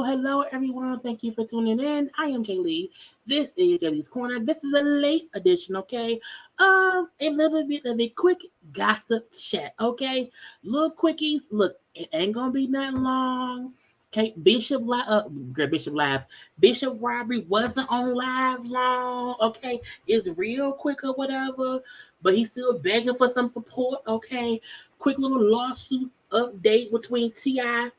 Hello, everyone. Thank you for tuning in. I am Jaylee. This is JayLeesCorner. This is a late edition, okay, of a little bit of a quick gossip chat, okay? Little quickies. Look, it ain't gonna be nothing long. Okay, Bishop Robbery wasn't on live long, okay? It's real quick or whatever, but he's still begging for some support, okay? Quick little lawsuit update between T.I.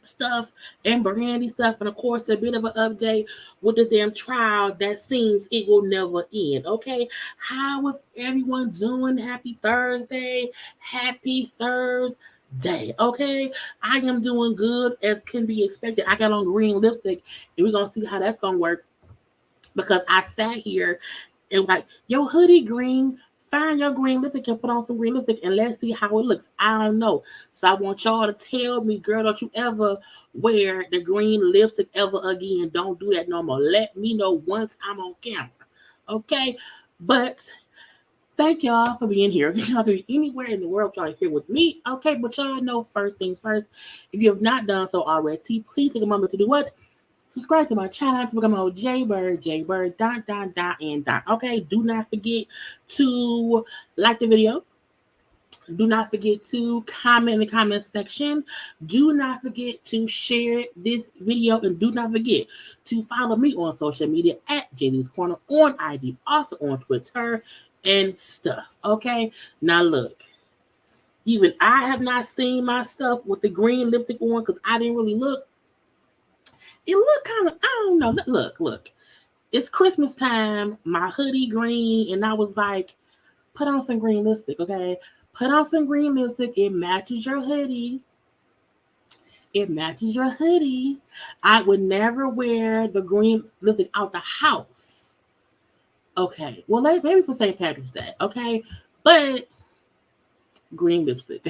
stuff and Brandy stuff, and of course a bit of an update with the damn trial that seems it will never end. Okay, how is everyone doing? Happy Thursday. Okay, I am doing good as can be expected. I got on green lipstick and we're gonna see how that's gonna work, because I sat here and like, your hoodie green. Find your green lipstick and put on some green lipstick and let's see how it looks. I don't know. So I want y'all to tell me, girl, don't you ever wear the green lipstick ever again. Don't do that no more. Let me know once I'm on camera. Okay? But thank y'all for being here. Y'all can be anywhere in the world y'all are here with me. Okay, but y'all know first things first. If you have not done so already, please take a moment to do what? Subscribe to my channel to become a JayBird. Okay, do not forget to like the video. Do not forget to comment in the comment section. Do not forget to share this video. And do not forget to follow me on social media at JayLeesCorner on IG, also on Twitter and stuff. Okay, now look. Even I have not seen myself with the green lipstick on because I didn't really look. It looked kind of, I don't know. Look. It's Christmas time. My hoodie green. And I was like, put on some green lipstick, okay? Put on some green lipstick. It matches your hoodie. I would never wear the green lipstick out the house. Okay. Well, maybe for St. Patrick's Day, okay? But green lipstick.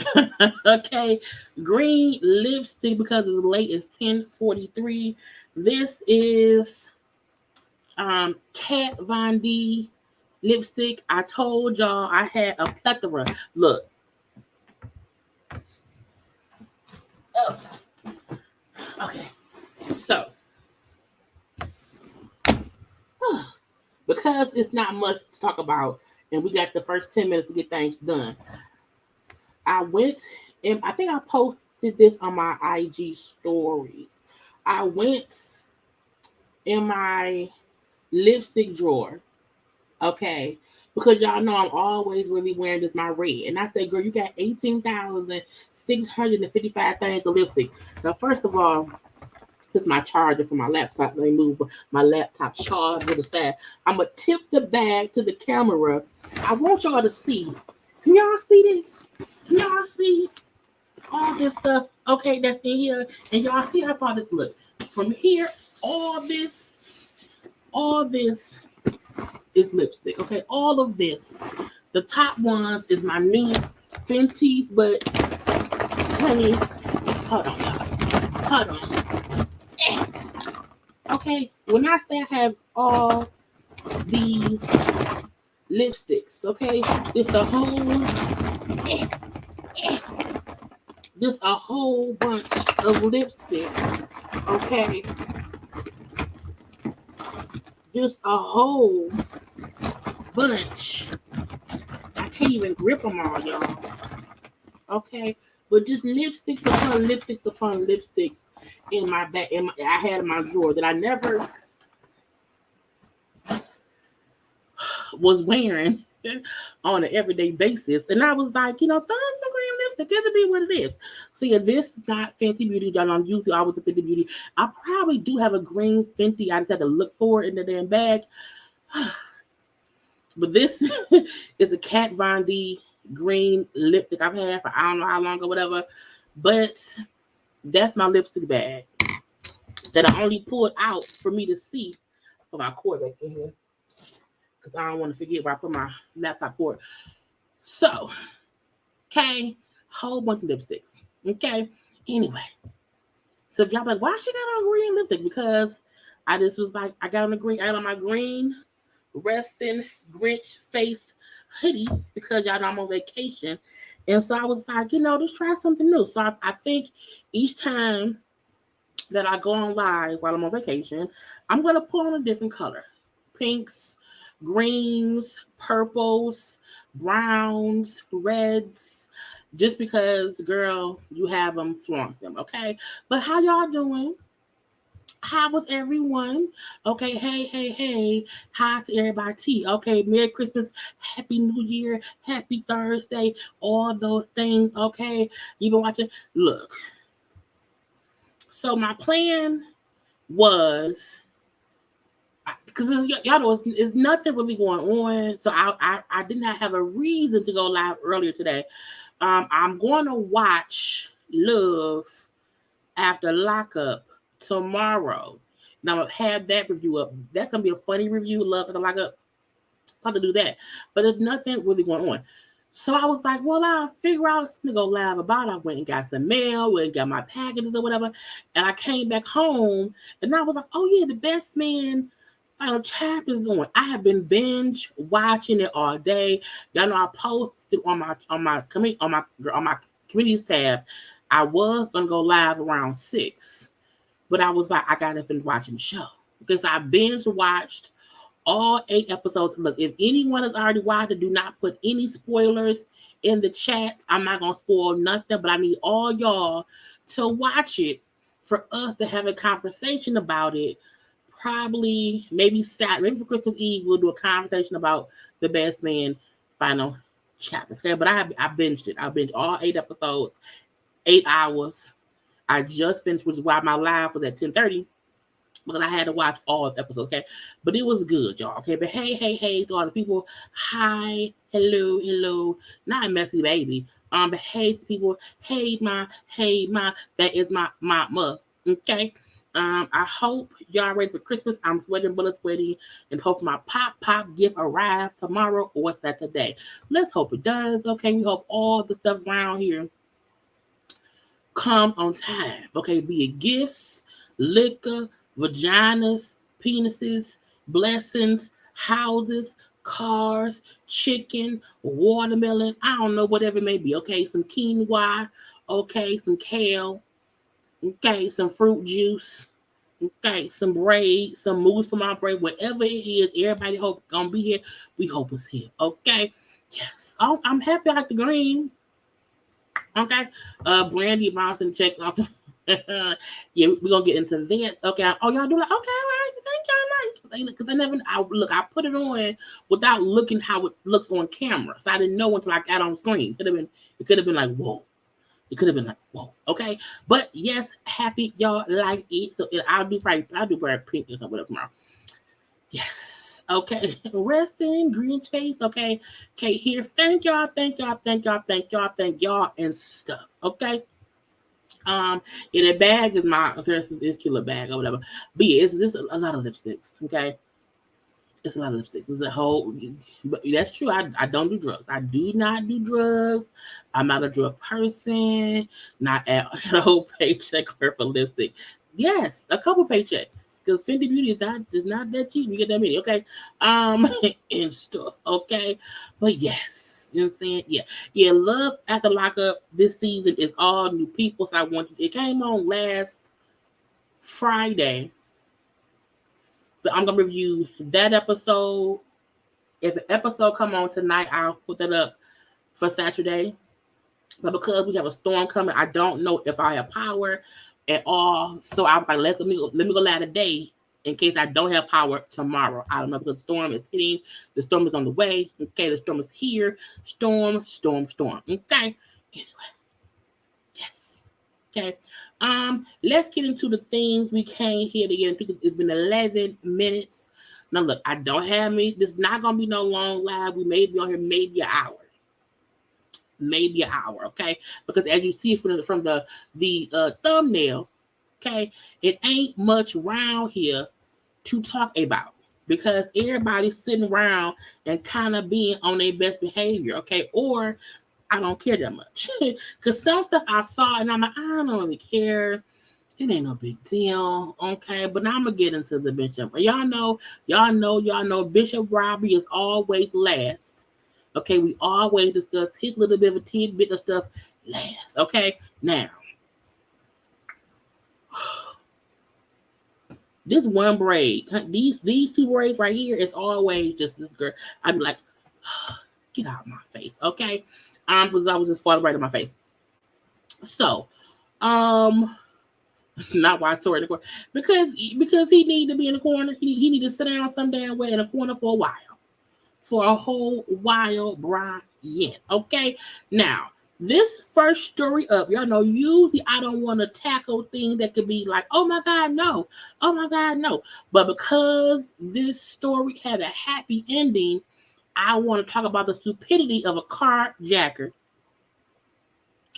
Okay, green lipstick because it's late. It's 10:43. This is Kat Von D lipstick. I told y'all I had a plethora. Look. Oh. Okay. So because it's not much to talk about and we got the first 10 minutes to get things done, I went and I think I posted this on my IG stories. I went in my lipstick drawer, okay, because y'all know I'm always really wearing this my red. And I said, girl, you got 18,655 things of lipstick. Now, first of all, This is my charger for my laptop. Let me move my laptop charger to the side. I'm going to tip the bag to the camera. I want y'all to see. Can y'all see this? Can y'all see all this stuff? Okay, that's in here. And y'all see how far this look. From here, all this is lipstick. Okay, all of this. The top ones is my new Fenty's, but honey, hold on, y'all. Hold on. Okay, when I say I have all these lipsticks, okay, this a whole bunch of lipstick, okay, just a whole bunch. I can't even grip them all, y'all. Okay, but just lipsticks upon lipsticks upon lipsticks in my bag. I had in my drawer that I never was wearing on an everyday basis, and I was like, throw some green lipstick. It'll be what it is. So yeah, this is not Fenty Beauty. Y'all don't use it all with the Fenty Beauty. I probably do have a green Fenty. I just had to look for it in the damn bag. But this is a Kat Von D green lipstick I've had for I don't know how long or whatever. But that's my lipstick bag that I only pulled out for me to see. Put my cord back in here because I don't want to forget where I put my laptop cord. So, okay, whole bunch of lipsticks. Okay, anyway. So if y'all like, why she got on green lipstick? Because I just was like, I got on my green resting Grinch face hoodie because y'all know I'm on vacation. And so I was like, let's try something new. So I think each time that I go on live while I'm on vacation, I'm going to put on a different color. Pinks, greens, purples, browns, reds, just because, girl, you have them, flaunt them, okay? But how y'all doing? How was everyone? Okay, hey. Hi to everybody. Okay, Merry Christmas, Happy New Year, Happy Thursday, all those things. Okay, you been watching? Look. So my plan was, because y'all know it's nothing really going on. So I did not have a reason to go live earlier today. I'm going to watch Love After Lockup tomorrow. Now I'm gonna have that review up. That's gonna be a funny review. Love After Lockup. I'll have to do that. But there's nothing really going on. So I was like, well, I'll figure out something to go live about. I went and got some mail, went and got my packages or whatever. And I came back home and I was like, oh yeah, The Best Man final chapter is on. I have been binge watching it all day. Y'all know I posted on my communities tab. I was gonna go live around 6, but I was like, I gotta finish watching the show because I binge watched all 8 episodes. Look, if anyone has already watched it, do not put any spoilers in the chat. I'm not gonna spoil nothing, but I need all y'all to watch it for us to have a conversation about it. Probably maybe Saturday, maybe for Christmas Eve, we'll do a conversation about The Best Man final chapters. Okay, but I binged it. I binged all 8 episodes, 8 hours. I just finished, which is why my live was at 10:30. Because I had to watch all the episodes, okay? But it was good, y'all, okay? But hey to all the people. Hi, hello. Not a messy baby. But hey to people. Hey, ma. That is my mama, okay? I hope y'all ready for Christmas. I'm sweating bullets sweaty and hope my pop gift arrives tomorrow or Saturday. Let's hope it does, okay? We hope all the stuff around here comes on time, okay? Be it gifts, liquor, vaginas, penises, blessings, houses, cars, chicken, watermelon, I don't know, whatever it may be, okay? Some quinoa, okay? Some kale, okay? Some fruit juice, okay? Some braid, some mousse for my braid, whatever it is, everybody hope gonna be here. We hope it's here, okay? Yes, I'm happy I like the green. Okay, Brandy bouncing checks off. Yeah, we're gonna get into that. Okay, oh y'all do like okay, all right, thank y'all. Because I put it on without looking how it looks on camera, so I didn't know until I got on screen. It could have been like whoa. It could have been like, whoa, okay. But yes, happy y'all like it. So I'll do pink or whatever tomorrow. Yes. Okay. Rest in Grinch face. Okay. Okay. Here. Thank y'all. Thank y'all. Thank y'all. Thank y'all. Thank y'all and stuff. Okay. In a bag is my it's killer bag or whatever. But yeah, it's this a lot of lipsticks. Okay. It's a lot of lipsticks. It's a whole, but that's true. I don't do drugs. I do not do drugs. I'm not a drug person. Not at a whole paycheck worth of lipstick. Yes, a couple paychecks. Because Fenty Beauty is not that cheap. You get that many, okay? And stuff, okay? But yes, you know what I'm saying? Yeah. Yeah, Love After Lockup this season is all new people. So it came on last Friday. So I'm gonna review that episode. If the episode come on tonight, I'll put that up for Saturday. But because we have a storm coming, I don't know if I have power at all. So I'm like, let me go live today in case I don't have power tomorrow. I don't know because the storm is hitting. The storm is on the way. Okay, the storm is here. Storm. Okay. Anyway, yes. Okay. Let's get into the things we came here to get into. It's been 11 minutes. Now look, I don't have me. This is not gonna be no long live. We may be on here maybe an hour. Okay? Because as you see from the thumbnail, okay, it ain't much around here to talk about because everybody's sitting around and kind of being on their best behavior, okay? Or I don't care that much. Because some stuff I saw and I'm like, I don't really care. It ain't no big deal, okay? But now I'm gonna get into the Bishop. Y'all know Bishop Robbery is always last. Okay, we always discuss his little bit of a tidbit of stuff last. Okay, now this one braid, these two braids right here is always just this girl. I'm like, get out of my face, okay? Because I was just falling right in my face. So, not why Tory in the corner. Because he need to be in the corner. He need to sit down some damn way in a corner for a while. For a whole while, Brian. Okay? Now, this first story up, y'all know usually I don't want to tackle things that could be like, oh my God, no. Oh my God, no. But because this story had a happy ending, I want to talk about the stupidity of a carjacker.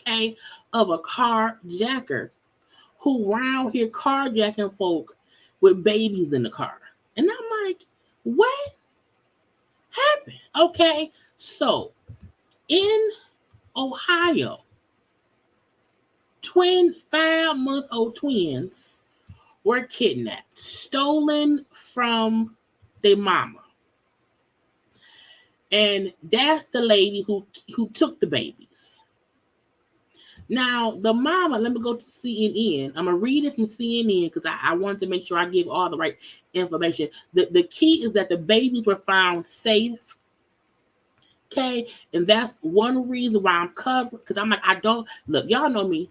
Okay? Of a carjacker who around here carjacking folk with babies in the car. And I'm like, what happened? Okay, so in Ohio, 5-month-old twins were kidnapped, stolen from their mama. And that's the lady who took the babies. Now, the mama, let me go to CNN. I'm going to read it from CNN because I wanted to make sure I give all the right information. The key is that the babies were found safe. Okay? And that's one reason why I'm covered. Because I'm like, look, y'all know me.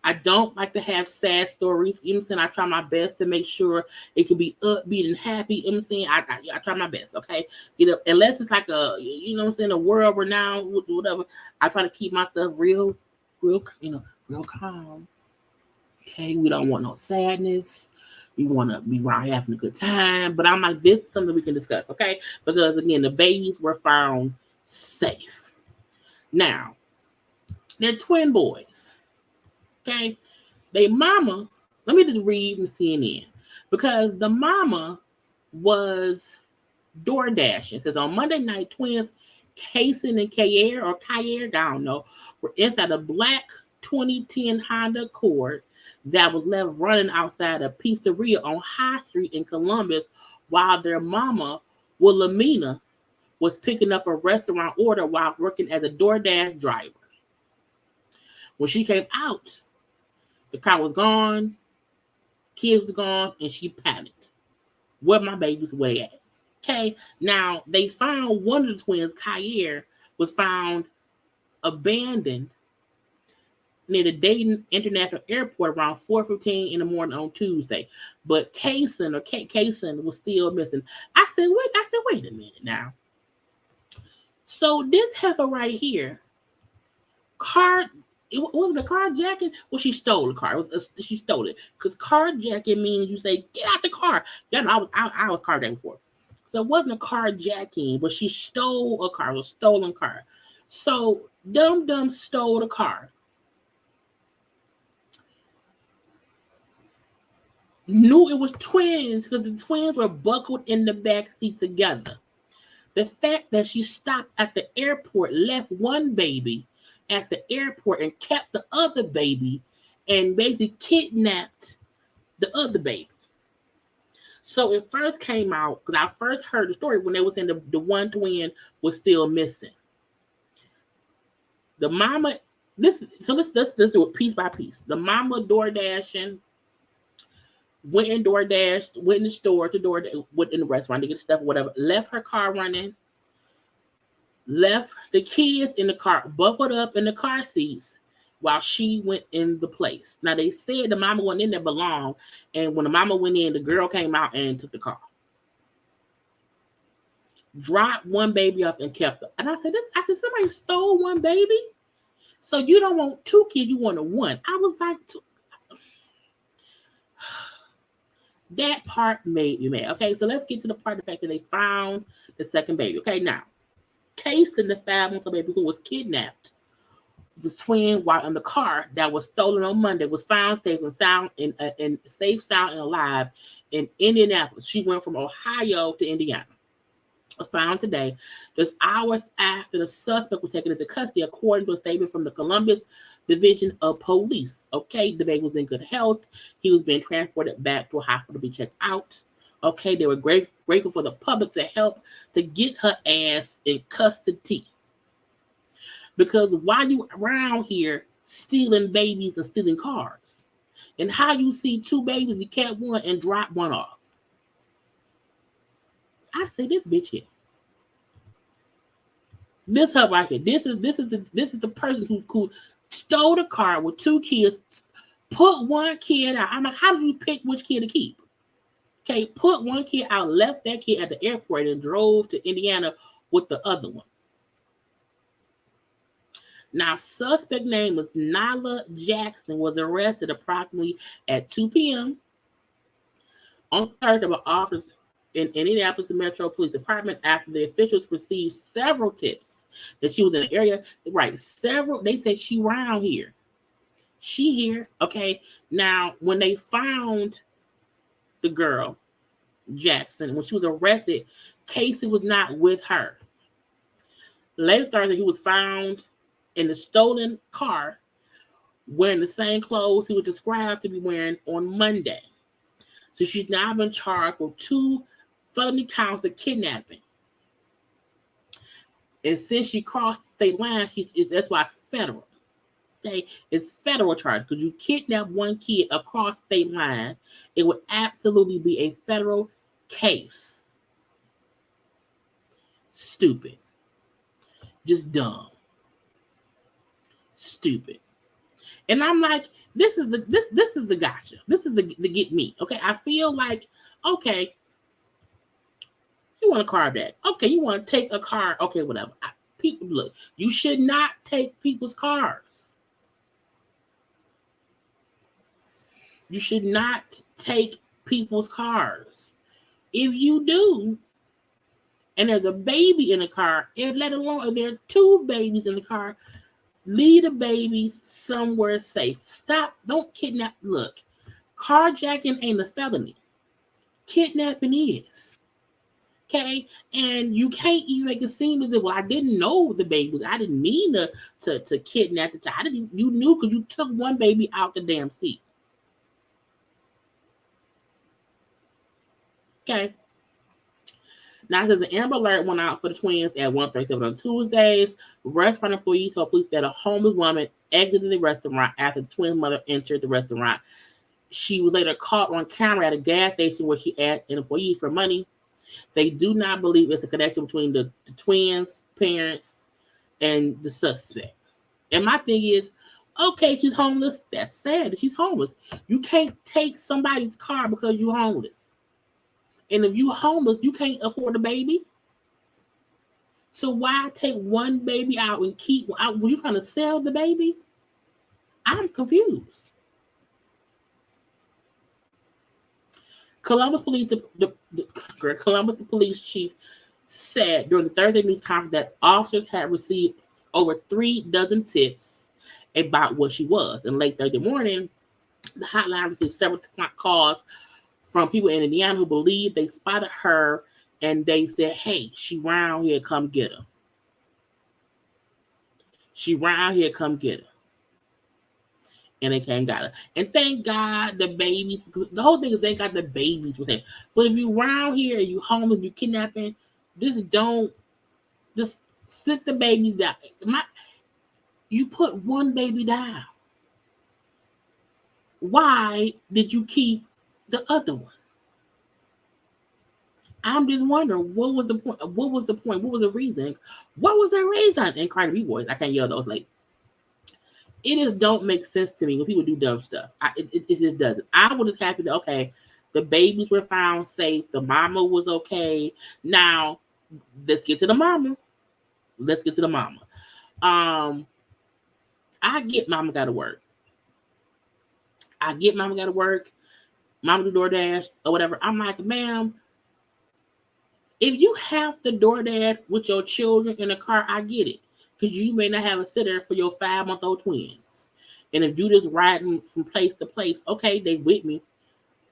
I don't like to have sad stories. You know what I'm saying? I try my best to make sure it can be upbeat and happy. You know what I'm saying? I try my best, okay? You know, unless it's like a world renowned, whatever. I try to keep myself real calm. Okay, we don't want no sadness. We want to be around having a good time. But I'm like, this is something we can discuss, okay? Because again, the babies were found safe. Now, they're twin boys. Okay, they mama. Let me just read from CNN because the mama was door dashing. It says on Monday night, twins Kason and Kayer I don't know, were inside a black 2010 Honda Accord that was left running outside a pizzeria on High Street in Columbus while their mama, Wilhelmina, was picking up a restaurant order while working as a DoorDash driver. When she came out, the car was gone, kids was gone, and she panicked. Where my babies were at? Okay, now they found one of the twins, Kayer, was found abandoned near the Dayton International Airport around 4:15 in the morning on Tuesday. But Kason was still missing. I said, wait a minute now. So this heifer right here, It wasn't a carjacking. Well, she stole the car. She stole it because carjacking means you say, "Get out the car." Yeah, I was carjacking before, so it wasn't a carjacking, but she stole a car, a stolen car. So Dum stole the car. Knew it was twins because the twins were buckled in the back seat together. The fact that she stopped at the airport, left one baby at the airport and kept the other baby and basically kidnapped the other baby. So it first came out, because I first heard the story when they was in the one twin was still missing. The mama, let's do it piece by piece. The mama door dashing, went in DoorDash, went in the store to door, went in the restaurant to get stuff, whatever, left her car running, left the kids in the car, buckled up in the car seats while she went in the place. Now, they said the mama wasn't in there but long, and when the mama went in, the girl came out and took the car. Dropped one baby off and kept her. And I said, somebody stole one baby? So you don't want two kids, you want a one. I was like, that part made me mad. Okay, so let's get to the part of the fact that they found the second baby. Okay, now, Case and the 5-month-old baby who was kidnapped, the twin while in the car that was stolen on Monday, was found safe and sound and alive in Indianapolis. She went from Ohio to Indiana. Was found today, just hours after the suspect was taken into custody, according to a statement from the Columbus Division of Police. Okay, the baby was in good health. He was being transported back to a hospital to be checked out. Okay, they were grateful for the public to help to get her ass in custody. Because why you around here stealing babies and stealing cars? And how you see two babies, you kept one and dropped one off? I say this bitch here. This her right here. This is the person who stole the car with two kids, put one kid out. I'm like, how do you pick which kid to keep? Okay, put one kid out, left that kid at the airport and drove to Indiana with the other one. Now, suspect name was Nyla Jackson, was arrested approximately at 2 p.m. on Thursday by officers in Indianapolis Metro Police Department after the officials received several tips that she was in the area. Right, they said she around here. She here. Okay, now when they found the girl, Jackson, when she was arrested, Casey was not with her. Later Thursday, he was found in the stolen car wearing the same clothes he was described to be wearing on Monday. So she's now been charged with 2 felony counts of kidnapping. And since she crossed the state line, that's why it's federal. Okay, it's federal charge because you kidnap one kid across state line, it would absolutely be a federal case. Stupid. Just dumb. Stupid. And I'm like, this is the gotcha. This is the get me. Okay, I feel like, okay, you want a car back. Okay, you want to take a car. Okay, whatever. People, look, you should not take people's cars. You should not take people's cars. If you do, and there's a baby in the car, and let alone if there are 2 babies in the car, leave the babies somewhere safe. Stop. Don't kidnap. Look, carjacking ain't a felony. Kidnapping is. Okay? And you can't even make it seem as if, well, I didn't know the babies. I didn't mean to kidnap the child. You knew because you took one baby out the damn seat. Okay. Now, because an Amber Alert went out for the twins at 1:37 on Tuesdays, restaurant employees told police that a homeless woman exited the restaurant after the twins' mother entered the restaurant. She was later caught on camera at a gas station where she asked an employee for money. They do not believe it's a connection between the twins' parents and the suspect. And my thing is, okay, she's homeless. That's sad that she's homeless. You can't take somebody's car because you're homeless. And if you're homeless, you can't afford a baby. So why take one baby out and keep out? Were you trying to sell the baby? I'm confused. Columbus police, Columbus police chief said during the Thursday news conference that officers had received over 3 dozen tips about what she was. In late Thursday morning, the hotline received several calls from people in Indiana who believed they spotted her, and they said, "Hey, she round here, come get her. She round here, come get her." And they came and got her. And thank God the babies, the whole thing is thank God the babies were safe. But if you round here and you homeless, you kidnapping, just sit the babies down. You put one baby down. Why did you keep the other one? I'm just wondering, what was the point? What was the point? What was the reason? What was the reason? In Cardi B voice, I can't yell those. Like, it just don't make sense to me when people do dumb stuff. It just doesn't. I was just happy that, okay, the babies were found safe. The mama was okay. Now, let's get to the mama. I get mama got to work. Mama do DoorDash or whatever. I'm like, ma'am, if you have to DoorDash with your children in the car, I get it. Because you may not have a sitter for your 5-month-old twins. And if you just riding from place to place, okay, they with me.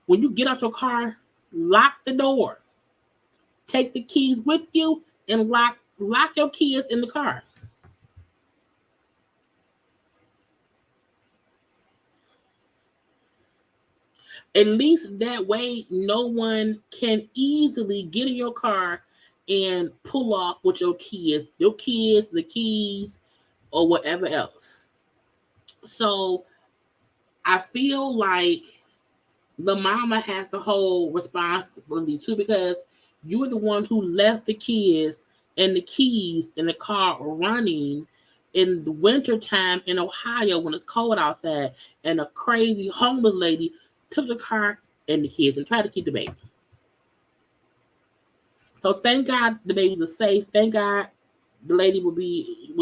When you get out your car, lock the door. Take the keys with you and lock your kids in the car. At least that way, no one can easily get in your car and pull off with your kids, the keys, or whatever else. So I feel like the mama has the whole responsibility too, because you're the one who left the kids and the keys in the car running in the wintertime in Ohio when it's cold outside, and a crazy homeless lady took the car and the kids and tried to keep the baby. So thank God the babies are safe. Thank God the lady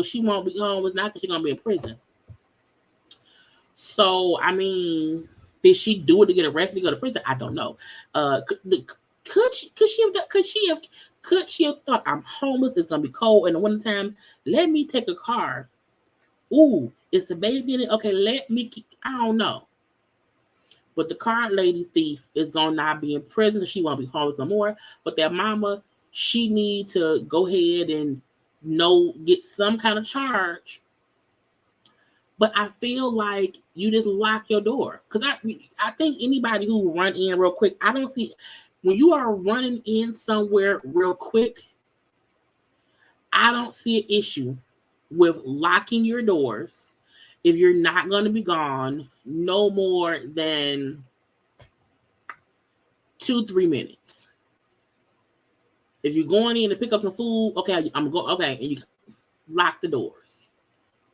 she won't be home. It's not because she's going to be in prison. So, I mean, did she do it to get arrested to go to prison? I don't know. Could she have thought, I'm homeless, it's going to be cold in the wintertime, let me take a car. Ooh, it's a baby in it. Okay, I don't know. But the car lady thief is going to not be in prison. She won't be homeless no more. But that mama, she need to go ahead and get some kind of charge. But I feel like you just lock your door. Because I think anybody who run in real quick, I don't see, when you are running in somewhere real quick, I don't see an issue with locking your doors if you're not going to be gone no more than 2-3 minutes. If you're going in to pick up some food, okay, and you lock the doors.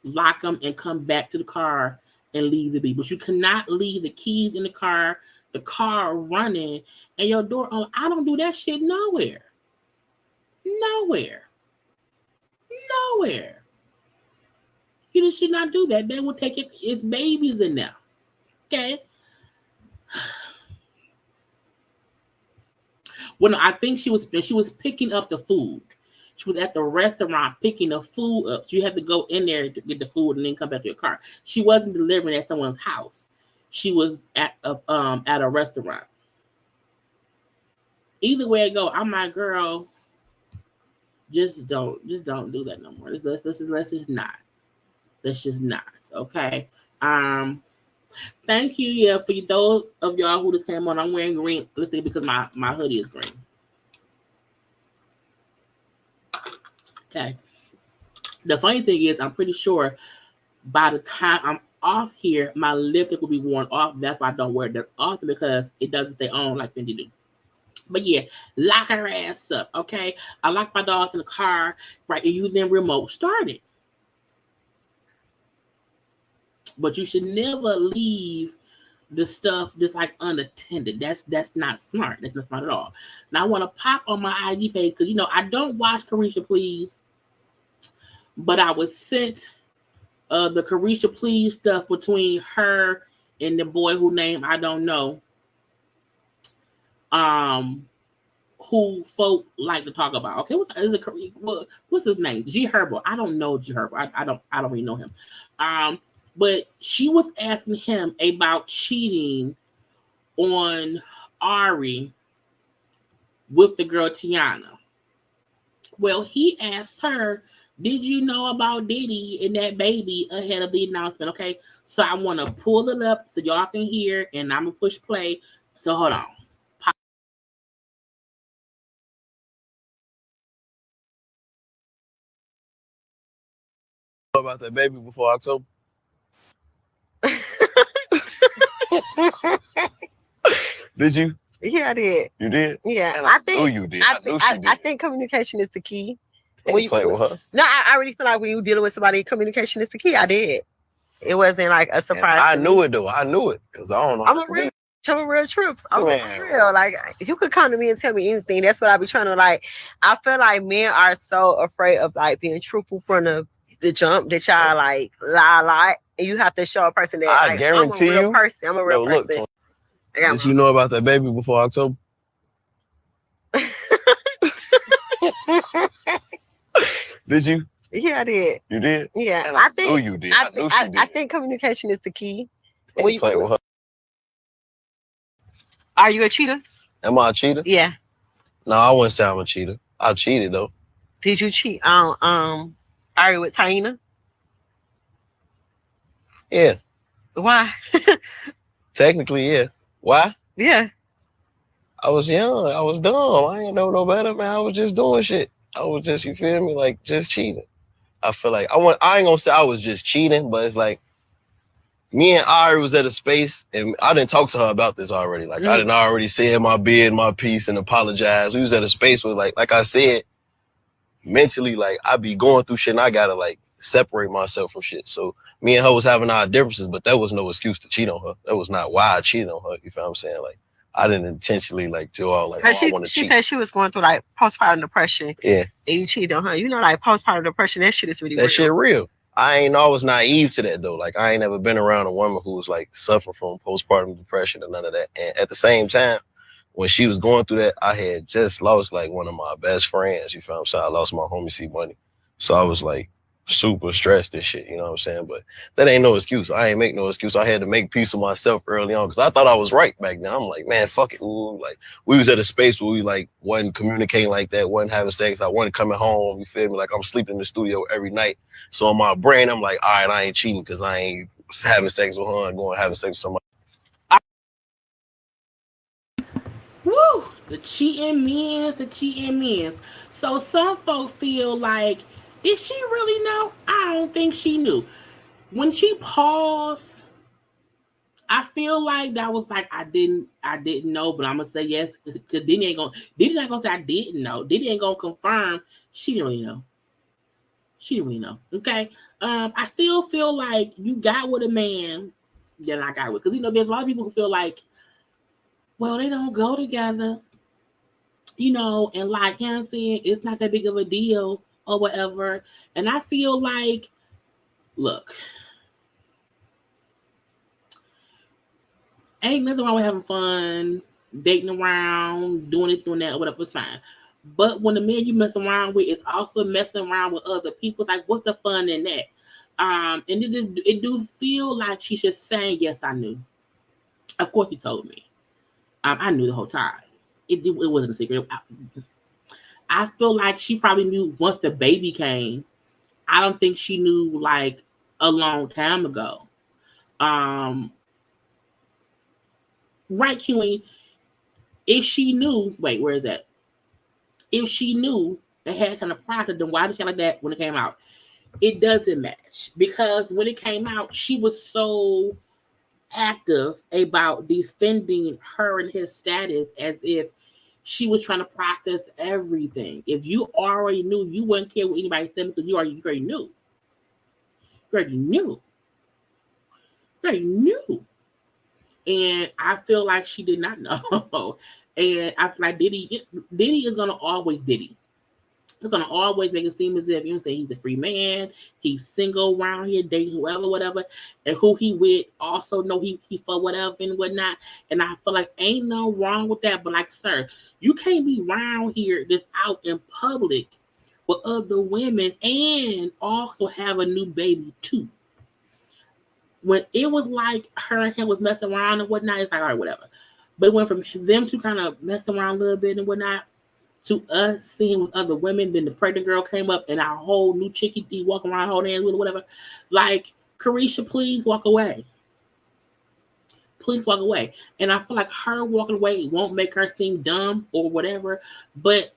Lock them and come back to the car and leave the baby. But you cannot leave the keys in the car running, and your door on. I don't do that shit nowhere. You just should not do that. They will take it. It's babies in there. Okay. Well, no, I think she was picking up the food. She was at the restaurant picking the food up. So you had to go in there to get the food and then come back to your car. She wasn't delivering at someone's house. She was at a restaurant. Either way it go, I'm like, girl, just don't do that no more. Let's just not. Let's just not. Okay. Thank you, yeah, for those of y'all who just came on. I'm wearing green lipstick because my hoodie is green. Okay. The funny thing is, I'm pretty sure by the time I'm off here, my lipstick will be worn off. That's why I don't wear it that often, because it doesn't stay on like Fendi do. But yeah, lock her ass up, okay? I lock my dogs in the car, right? And you then remote start it. But you should never leave the stuff just like unattended. That's not smart. That's not smart at all. Now I want to pop on my IG page because I don't watch Karisha Please, but I was sent the Karisha Please stuff between her and the boy who name I don't know. Who folk like to talk about. Okay, what's his name? G Herbo. I don't know G Herbo. I don't really know him. But she was asking him about cheating on Ari with the girl Tiana. Well, he asked her, did you know about Diddy and that baby ahead of the announcement? Okay, so I want to pull it up so y'all can hear, and I'm gonna push play. So hold on. About that baby before October? Did you? Yeah, I did. You did? Yeah, I think you did. I think communication is the key. When you play with her? No, I really feel like when you dealing with somebody, communication is the key. I did. It wasn't like a surprise. I knew it though. I knew it because I don't know. I'm a real trip. I'm real. Like you could come to me and tell me anything. That's what I be trying to like. I feel like men are so afraid of like being truthful from the jump that y'all like lie, and you have to show a person that I guarantee I'm a real person. I'm a real person. Look, did you know about that baby before October? Did you? Yeah, I did. You did? Yeah, I think you did. I think communication is the key. When you play with her. Are you a cheater? Am I a cheater? Yeah. No, I wouldn't say I'm a cheater. I cheated though. Did you cheat on Ari with Taina? Yeah. Why? Technically, yeah. Why? Yeah. I was young. I was dumb. I ain't know no better, man. I was just doing shit. I was just, you feel me? Like just cheating. I feel like I ain't gonna say I was just cheating, but it's like me and Ari was at a space and I didn't talk to her about this already. Like I didn't already say my bid, my piece and apologize. We was at a space where like I said, mentally, like I be going through shit and I gotta like separate myself from shit. So me and her was having our differences, but that was no excuse to cheat on her. That was not why I cheated on her. You feel what I'm saying? Like I didn't intentionally like do all like, I want to cheat. She said she was going through like postpartum depression. Yeah. And you cheated on her. You know, like postpartum depression, that shit is really real. That shit real. I ain't always naive to that though. Like I ain't never been around a woman who was like suffering from postpartum depression or none of that. And at the same time, when she was going through that, I had just lost like one of my best friends. You feel what I'm saying? I lost my homie C Money. So I was like super stressed and shit, you know what I'm saying? But that ain't no excuse. I ain't make no excuse. I had to make peace with myself early on because I thought I was right back then. I'm like, man, fuck it. Ooh, like we was at a space where we like wasn't communicating like that, wasn't having sex. I wasn't coming home. You feel me? Like I'm sleeping in the studio every night. So in my brain, I'm like, all right, I ain't cheating because I ain't having sex with her and going having sex with somebody. Woo! The cheating men. So some folks feel like, did she really know? I don't think she knew. When she paused, I feel like that was like I didn't know, but I'm gonna say yes because Diddy not gonna say I didn't know. Diddy ain't gonna confirm she didn't really know. She didn't really know. Okay. I still feel like you got with a man that I got with, because there's a lot of people who feel like, well, they don't go together. And like him saying it's not that big of a deal or whatever. And I feel like, look, ain't nothing wrong with having fun, dating around, doing that, or whatever, it's fine. But when the man you mess around with is also messing around with other people, like what's the fun in that? And it do feel like she's just saying, yes, I knew. Of course he told me. I knew the whole time. It wasn't a secret. I feel like she probably knew once the baby came. I don't think she knew like a long time ago. Right, Queen? If she knew, wait, where is that? If she knew it had kind of product, then why did she like that when it came out? It doesn't match, because when it came out, she was so active about defending her and his status as if she was trying to process everything. If you already knew, you wouldn't care what anybody said because you already knew. You already knew. You already knew. And I feel like she did not know. And I feel like Diddy is gonna always Diddy. It's gonna always make it seem as if you know say he's a free man, he's single around here, dating whoever, whatever, and who he with also know he for whatever and whatnot. And I feel like ain't no wrong with that. But like, sir, you can't be around here just out in public with other women and also have a new baby too. When it was like her and him was messing around and whatnot, it's like all right, whatever. But it went from them to kind of messing around a little bit and whatnot to us seeing with other women. Then the pregnant girl came up and our whole new chickie walking around holding hands with or whatever. Like, Karisha, please walk away. Please walk away. And I feel like her walking away won't make her seem dumb or whatever. But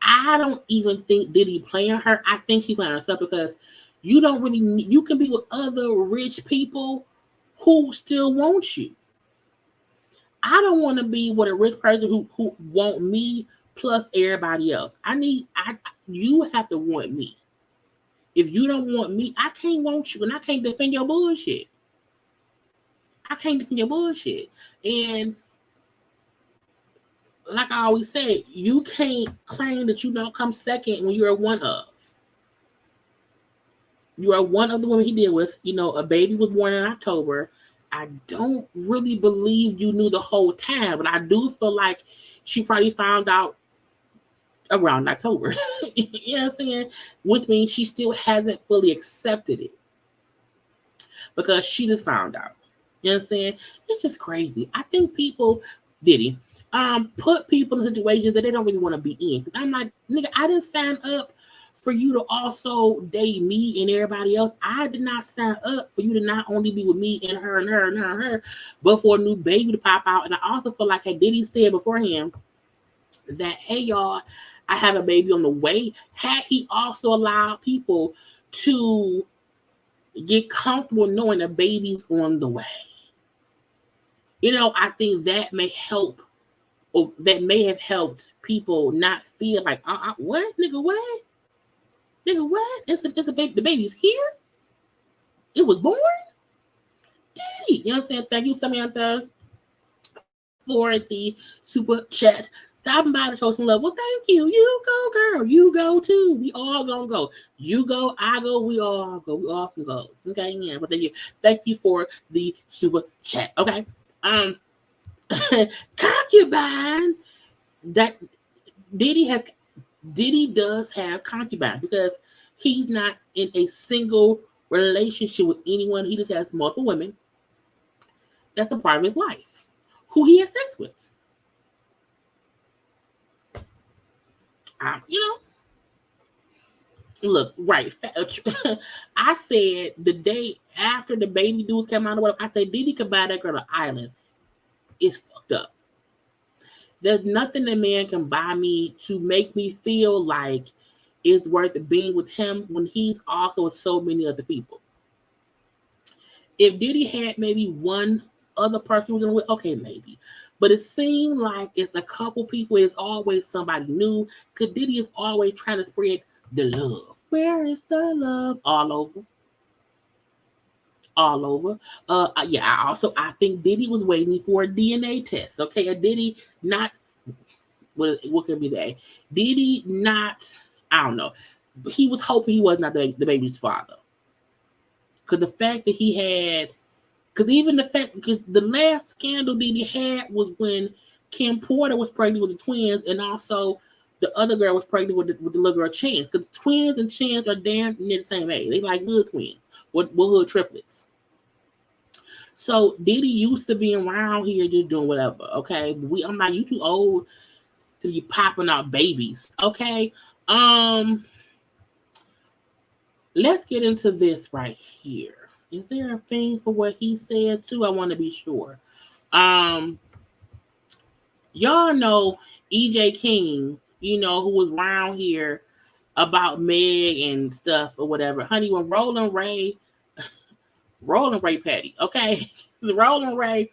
I don't even think Diddy playing her. I think she's playing herself because you don't really need, you can be with other rich people who still want you. I don't want to be with a rich person who want me plus everybody else. You have to want me. If you don't want me, I can't want you and I can't defend your bullshit. I can't defend your bullshit. And like I always say, you can't claim that you don't come second when you're one of. You are one of the women he did with. You know, a baby was born in October. I don't really believe you knew the whole time, but I do feel like she probably found out around October. You know what I'm saying? Which means she still hasn't fully accepted it because she just found out. You know what I'm saying? It's just crazy. I think people, Diddy, put people in situations that they don't really want to be in. Because I'm like, nigga, I didn't sign up for you to also date me and everybody else. I did not sign up for you to not only be with me and her and her and her and her, but for a new baby to pop out. And I also feel like had Diddy said beforehand that, hey, y'all, I have a baby on the way, had he also allowed people to get comfortable knowing a baby's on the way. You know, I think that may help, or that may have helped people not feel like, what? Nigga, what? Nigga, what? It's a baby. The baby's here? It was born? Diddy. You know what I'm saying? Thank you, Samantha, for the super chat. Stopping by to show some love. Well, thank you. You go, girl. You go too. We all gonna go. You go, I go, we all go. We all some goes. Okay, yeah. But thank you for the super chat. Okay. Concubine. That Diddy does have concubine because he's not in a single relationship with anyone. He just has multiple women. That's a part of his life. Who he has sex with. You know, look, right. I said the day after the baby dudes came out of work, I said Diddy could buy that girl an island. It's fucked up. There's nothing a man can buy me to make me feel like it's worth being with him when he's also with so many other people. If Diddy had maybe one other person who was in with, okay, maybe. But it seemed like it's a couple people. It's always somebody new. Because Diddy is always trying to spread the love. Where is the love? All over. All over. I think Diddy was waiting for a DNA test. Okay, a Diddy not what could be that? Diddy not, I don't know. He was hoping he was not the baby's father. Because the fact that he had, because even the fact, because the last scandal Diddy had was when Kim Porter was pregnant with the twins, and also the other girl was pregnant with the little girl Chance. Because twins and Chance are damn near the same age. They like hood twins, with hood triplets. So Diddy used to be around here just doing whatever. Okay, I'm like, you too old to be popping out babies. Okay, let's get into this right here. Is there a thing for what he said too? I want to be sure. Y'all know EJ King, you know, who was around here about Meg and stuff or whatever. Honey, when Roland Ray Patty, okay? Roland Ray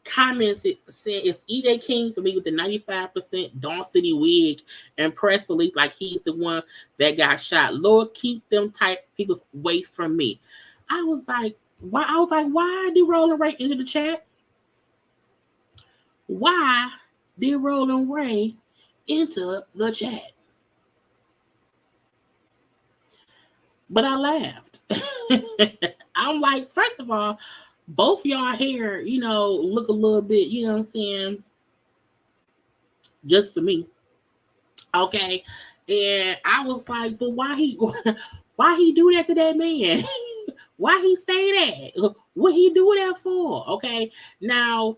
commented, said it's EJ King for me with the 95% Dawn City wig and press release like he's the one that got shot. Lord, keep them type people away from me. I was like, why did Roland Ray enter the chat? Why did Roland Ray enter the chat? But I laughed. I'm like, first of all, both y'all hair, look a little bit, you know what I'm saying? Just for me. Okay. And I was like, but why he why he do that to that man? Why he say that? What he do that for? Okay. Now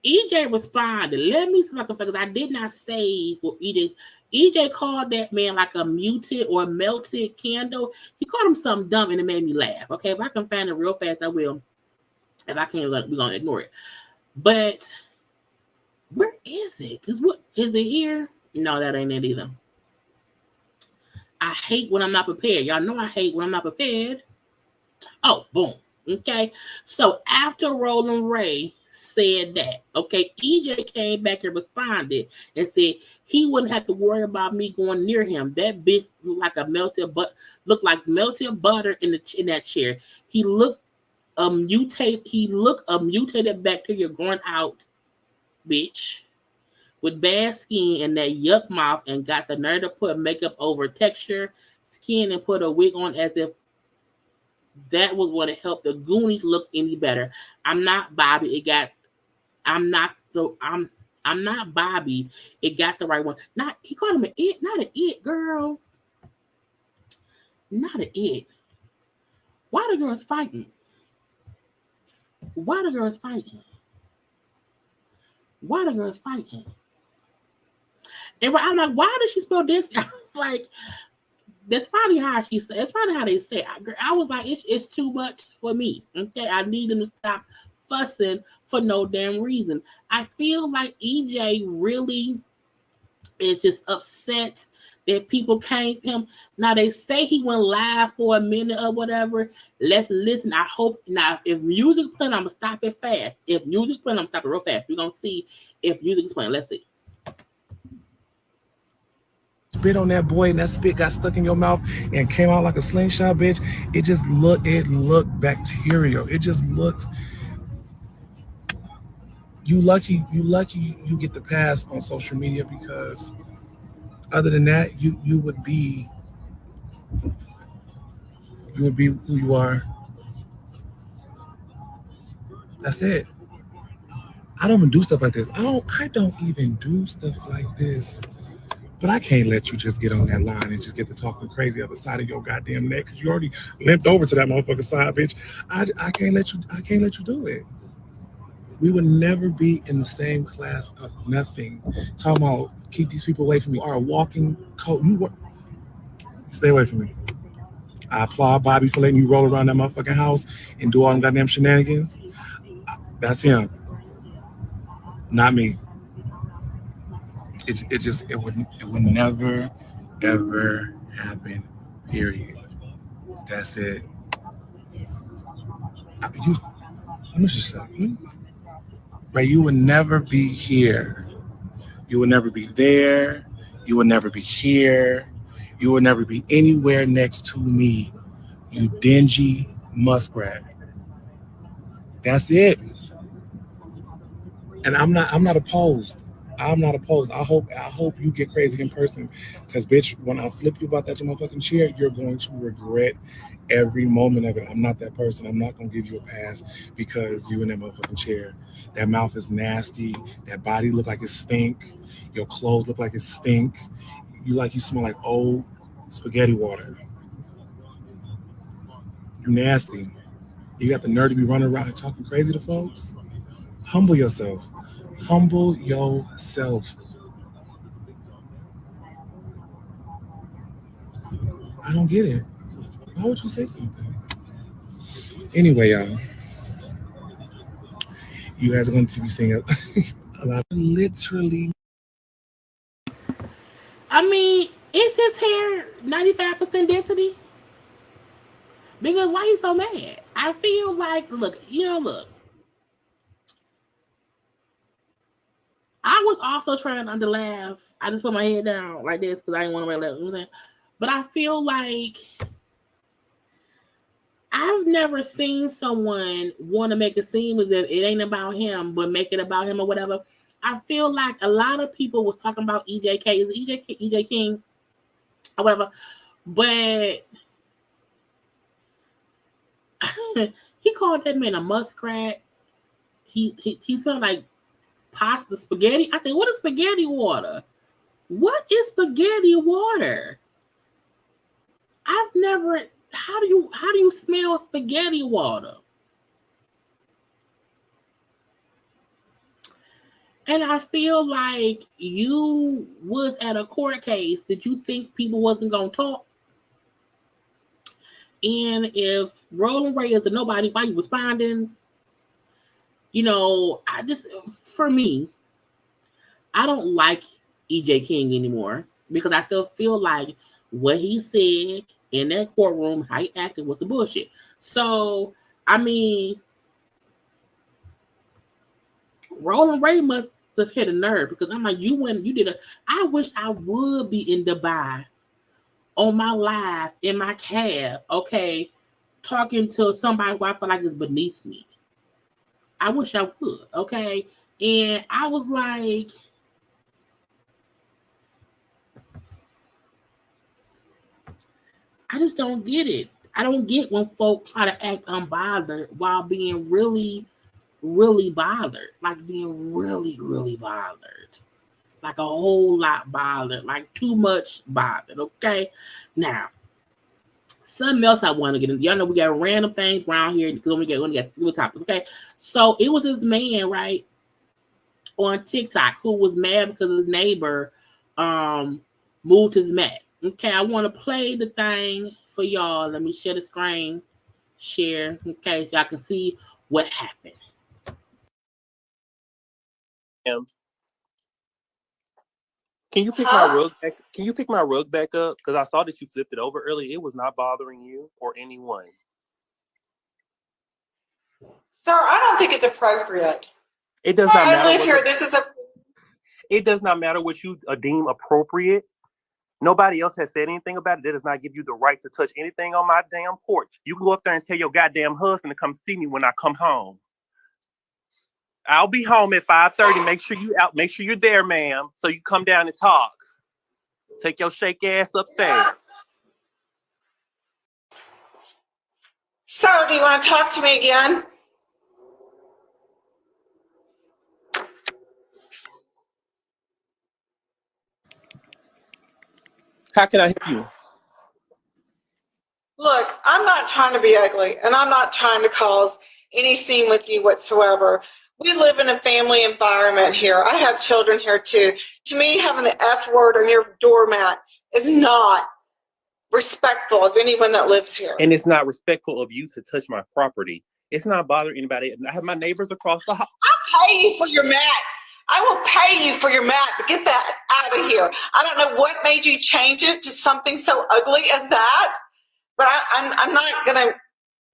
EJ responded. Let me see if I can because I did not save for EJ. EJ called that man like a muted or melted candle. He called him something dumb and it made me laugh. Okay, if I can find it real fast, I will. If I can't, we're gonna ignore it. But where is it? Because what is it here? No, that ain't it either. I hate when I'm not prepared. Y'all know I hate when I'm not prepared. Oh, boom. Okay. So after Roland Ray said that, okay, EJ came back and responded and said he wouldn't have to worry about me going near him. That bitch looked like a melted butter in that chair. He looked a mutated bacteria growing out, bitch, with bad skin and that yuck mouth, and got the nerve to put makeup over texture skin and put a wig on as if that was what helped the Goonies look any better. I'm not Bobby. I'm not Bobby. It got the right one. Not he called him an it, not an it, girl. Not an it. Why the girls fighting? Why the girls fighting? Why the girls fighting? And I'm like, why did she spell this? I was like, that's probably how she said. That's probably how they say. I was like, it's too much for me. Okay, I need them to stop fussing for no damn reason. I feel like EJ really is just upset that people came for him. Now they say he went live for a minute or whatever. Let's listen. I hope now if music playing, I'm gonna stop it fast. If music playing, I'm gonna stop it real fast. We're gonna see if music is playing. Let's see. Spit on that boy and that spit got stuck in your mouth and came out like a slingshot, bitch. It looked bacterial. It just looked. You lucky you get the pass on social media, because other than that, you would be who you are. That's it. I don't even do stuff like this. I don't even do stuff like this. But I can't let you just get on that line and just get to talking crazy on the side of your goddamn neck, because you already limped over to that motherfucking side, bitch. I can't let you do it. We would never be in the same class of nothing. Talking about keep these people away from me. You are a walking coat. Stay away from me. I applaud Bobby for letting you roll around that motherfucking house and do all them goddamn shenanigans. That's him, not me. It would never ever happen. Period. That's it. Let me just say, right? You would never be here. You would never be there. You would never be here. You would never be anywhere next to me. You dingy muskrat. That's it. And I'm not opposed. I'm not opposed. I hope you get crazy in person, because bitch, when I flip you about that motherfucking chair, you're going to regret every moment of it. I'm not that person. I'm not gonna give you a pass because you in that motherfucking chair. That mouth is nasty. That body look like it stink. Your clothes look like it stink. You smell like old spaghetti water. You nasty. You got the nerve to be running around talking crazy to folks. Humble yourself. Humble yourself. I don't get it. Why would you say something? Anyway, y'all, you guys are going to be seeing a lot of literally. I mean, is his hair 95% density? Because why he's so mad? I feel like, look. I was also trying not to laugh. I just put my head down like this because I didn't want to laugh. You know what I'm saying? But I feel like I've never seen someone want to make it seem as if it ain't about him, but make it about him or whatever. I feel like a lot of people was talking about EJ King. or whatever. But he called that man a muskrat. He smelled like pasta spaghetti. I said, what is spaghetti water? What is spaghetti water? I've never. How do you smell spaghetti water? And I feel like you was at a court case that you think people wasn't gonna talk. And if Roland Ray is a nobody, why you responding? You know, for me, I don't like EJ King anymore because I still feel like what he said in that courtroom, how he acted was some bullshit. So, I mean, Roland Ray must have hit a nerve because I'm like, I wish I would be in Dubai on my live in my cab, okay, talking to somebody who I feel like is beneath me. I wish I would, okay? And I was like, I just don't get it. I don't get when folk try to act unbothered while being really, really bothered. Like being really, really bothered. Like a whole lot bothered. Like too much bothered, okay? Now, something else I want to get into. Y'all know we got random things around here because we got few topics, okay? So it was this man, right, on TikTok who was mad because his neighbor moved his mat. Okay, I want to play the thing for y'all. Let me share the screen. Share, okay, so y'all can see what happened. Can you pick my rug back? Can you pick my rug back up? Because I saw that you flipped it over earlier. It was not bothering you or anyone. Sir, I don't think it's appropriate. It does not matter. I live here. It does not matter what you deem appropriate. Nobody else has said anything about it. That does not give you the right to touch anything on my damn porch. You can go up there and tell your goddamn husband to come see me when I come home. I'll be home at 5:30. Make sure you out. Make sure you're there, ma'am, so you come down and talk. Take your shake ass upstairs. Sir, do you want to talk to me again? How can I help you? Look, I'm not trying to be ugly, and I'm not trying to cause any scene with you whatsoever. We live in a family environment here. I have children here too. To me, having the F word on your doormat is not respectful of anyone that lives here. And it's not respectful of you to touch my property. It's not bothering anybody. I have my neighbors across the hall. I'll pay you for your mat. I will pay you for your mat, but get that out of here. I don't know what made you change it to something so ugly as that, but I'm not going to.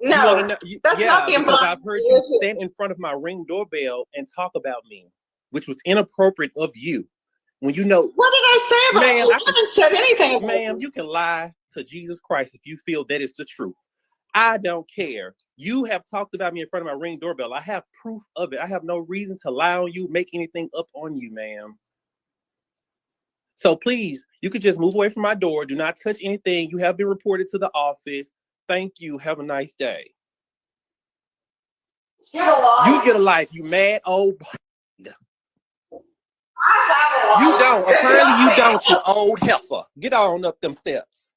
No, that's not the environment. I've heard you stand in front of my Ring doorbell and talk about me, which was inappropriate of you. When you know. What did I say about you? I haven't said anything about you. Ma'am, you can lie to Jesus Christ if you feel that is the truth. I don't care. You have talked about me in front of my Ring doorbell. I have proof of it. I have no reason to lie on you, make anything up on you, ma'am. So please, you could just move away from my door. Do not touch anything. You have been reported to the office. Thank you. Have a nice day. Get a life. You get a life, you mad old. I have a life. You don't. Apparently you don't, you old heifer. Get on up them steps.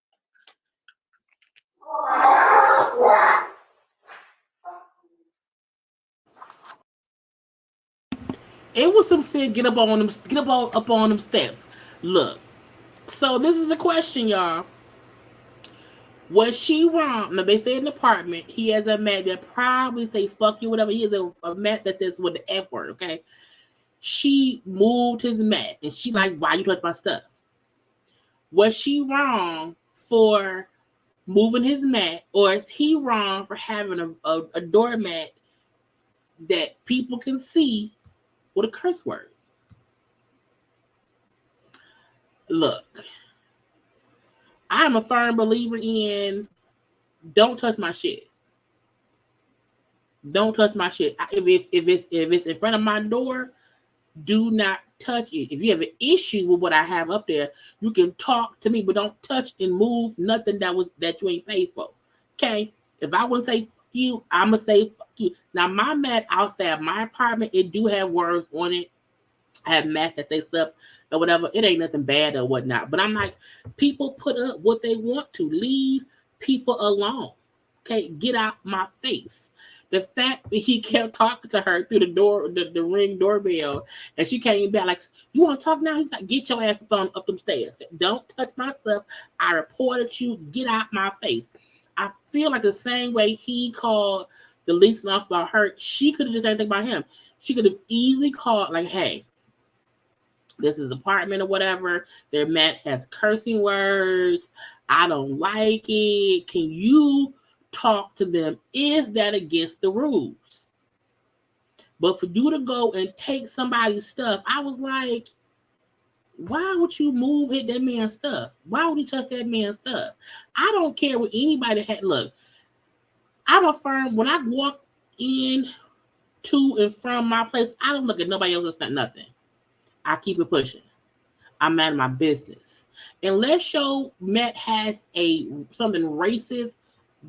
It was some shit. Get up on them steps. Look. So this is the question, y'all. Was she wrong? Now they say in the apartment he has a mat that probably say fuck you, whatever. He has a mat that says with the F word, okay? She moved his mat and she like, why you touch my stuff? Was she wrong for moving his mat, or is he wrong for having a doormat that people can see with a curse word? Look, I'm a firm believer in don't touch my shit. Don't touch my shit. If it's in front of my door, do not touch it. If you have an issue with what I have up there, you can talk to me, but don't touch and move nothing that you ain't paid for. Okay? If I wouldn't say fuck you, I'ma say fuck you. Now my mat outside my apartment, it do have words on it. I have mats that say stuff or whatever. It ain't nothing bad or whatnot. But I'm like, people put up what they want to. Leave people alone. Okay, get out my face. The fact that he kept talking to her through the door, the ring doorbell, and she came back like, "You want to talk now?" He's like, "Get your ass up them stairs. Don't touch my stuff. I reported you. Get out my face." I feel like the same way he called the least officer about her, she could have just said anything about him. She could have easily called like, "Hey, this is apartment or whatever. Their mat has cursing words. I don't like it. Can you talk to them? Is that against the rules?" But for you to go and take somebody's stuff, I was like, why would you hit that man's stuff? Why would you touch that man's stuff? I don't care what anybody had. Look, I'm a firm. When I walk in to and from my place, I don't look at nobody else. Not nothing. I keep it pushing. I'm out of my business. Unless your mat has something racist,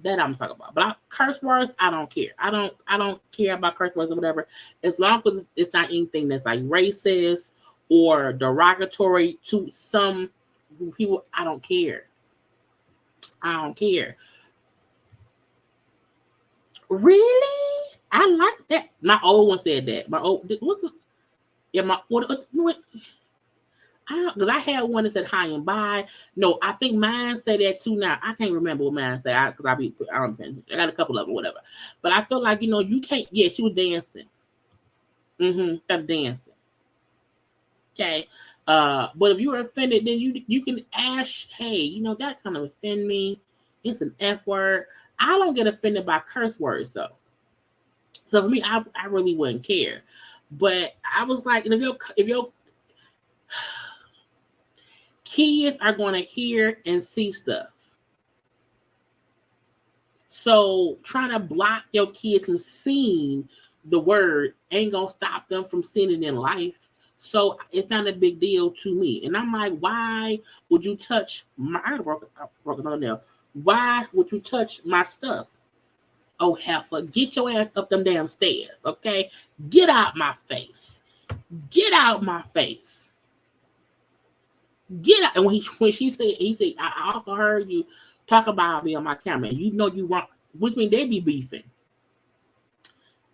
that I'm talking about. But curse words, I don't care. I don't care about curse words or whatever. As long as it's not anything that's like racist or derogatory to some people, I don't care. I don't care. Really? I like that. My old one said that. My old because I had one that said hi and bye. No, I think mine said that too now. I can't remember what mine said because I got a couple of them, whatever. But I feel like, you can't. Yeah, she was dancing. Started dancing. Okay. But if you were offended, then you can ask, hey, that kind of offend me. It's an F word. I don't get offended by curse words though. So for me, I really wouldn't care. But I was like, if your kids are going to hear and see stuff. So trying to block your kid from seeing the word ain't going to stop them from seeing it in life. So it's not a big deal to me. And I'm like, why would you touch my broken on there? Why would you touch my stuff? Oh, heifer, get your ass up them damn stairs, okay? Get out my face. Get out my face. Get out. And when she said, he said, I also heard you talk about me on my camera. And you wrong. Which means they be beefing.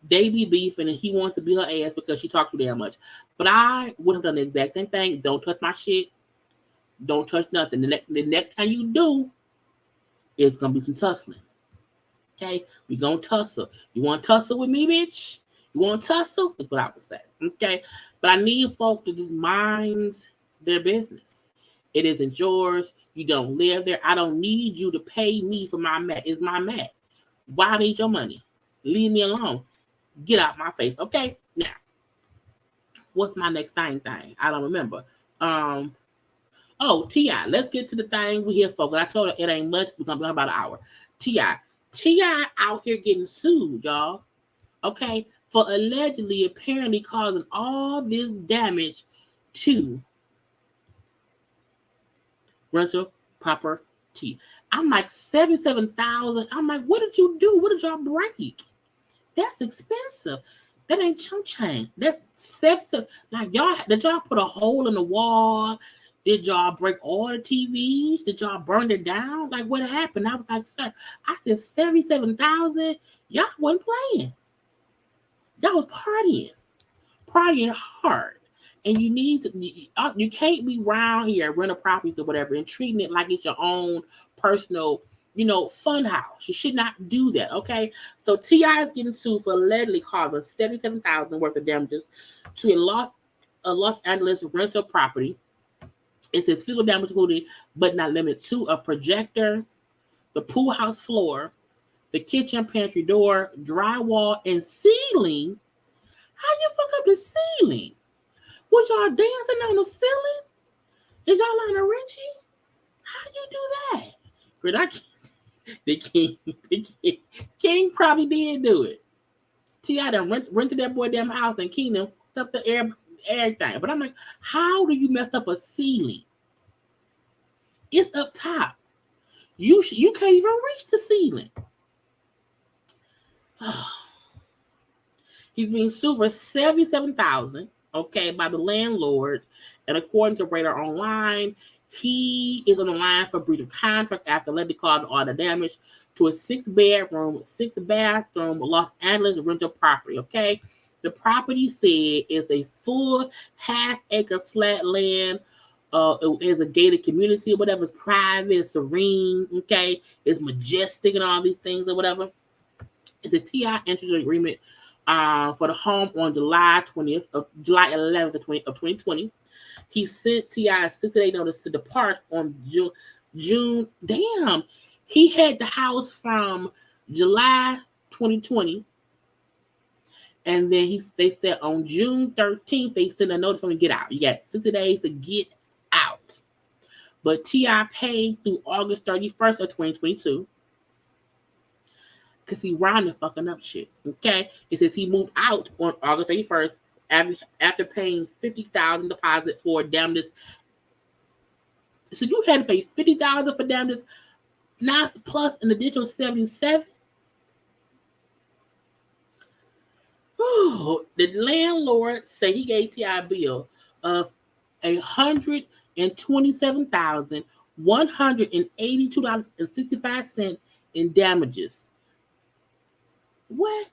They be beefing, and he wants to beat her ass because she talked too damn much. But I would have done the exact same thing. Don't touch my shit. Don't touch nothing. The next time you do, it's going to be some tussling. Okay? We going to tussle. You want to tussle with me, bitch? You want to tussle? That's what I would say. Okay? But I need folk to just mind their business. It isn't yours. You don't live there. I don't need you to pay me for my mat. It's my mat. Why need your money? Leave me alone. Get out my face. Okay? Now, what's my next thing? I don't remember. T.I. Let's get to the thing we here for. I told her it ain't much. We're going to be about an hour. T.I. out here getting sued, y'all. Okay? For apparently causing all this damage to rental property. I'm like, $77,000. I'm like, what did you do? What did y'all break? That's expensive. That ain't chump change. That's expensive. Like, did y'all put a hole in the wall? Did y'all break all the TVs? Did y'all burn it down? Like, what happened? I was like, sir, I said $77,000. Y'all wasn't playing. Y'all was partying hard. And you can't be around here renting properties or whatever and treating it like it's your own personal, fun house. You should not do that, okay? So T.I. is getting sued for allegedly causing $77,000 worth of damages to a Los Angeles rental property. It says physical damage included, but not limited to, a projector, the pool house floor, the kitchen pantry door, drywall, and ceiling. How you fuck up the ceiling? Was y'all dancing on the ceiling? Is y'all on a Richie? How you do that? Good, the king probably did do it. T.I. done rented that boy damn house in Kingdom, up the everything. But I'm like, how do you mess up a ceiling? It's up top. You can't even reach the ceiling. He's being sued for $77,000, okay, by the landlord. And according to Radar Online, he is on the line for breach of contract after allegedly causing all the damage to a 6-bedroom, 6-bathroom Los Angeles rental property, okay? The property said is a full half-acre flat land. It is a gated community or whatever. It's private, it's serene, okay? It's majestic and all these things or whatever. It's a T.I. entered an agreement for the home on July 11th of 2020. He sent T.I. a 60-day notice to depart on June. Damn, he had the house from July 2020, and then they said on June 13th they sent a notice for him to get out. You got 60 days to get out, but T.I. paid through August 31st of 2022. Because he rounded fucking up shit. Okay? It says he moved out on August 31st after paying $50,000 deposit for damages. So you had to pay $50,000 for damages, now plus an additional $77,000. The landlord said he gave T.I. a bill of $127,182.65 in damages. What?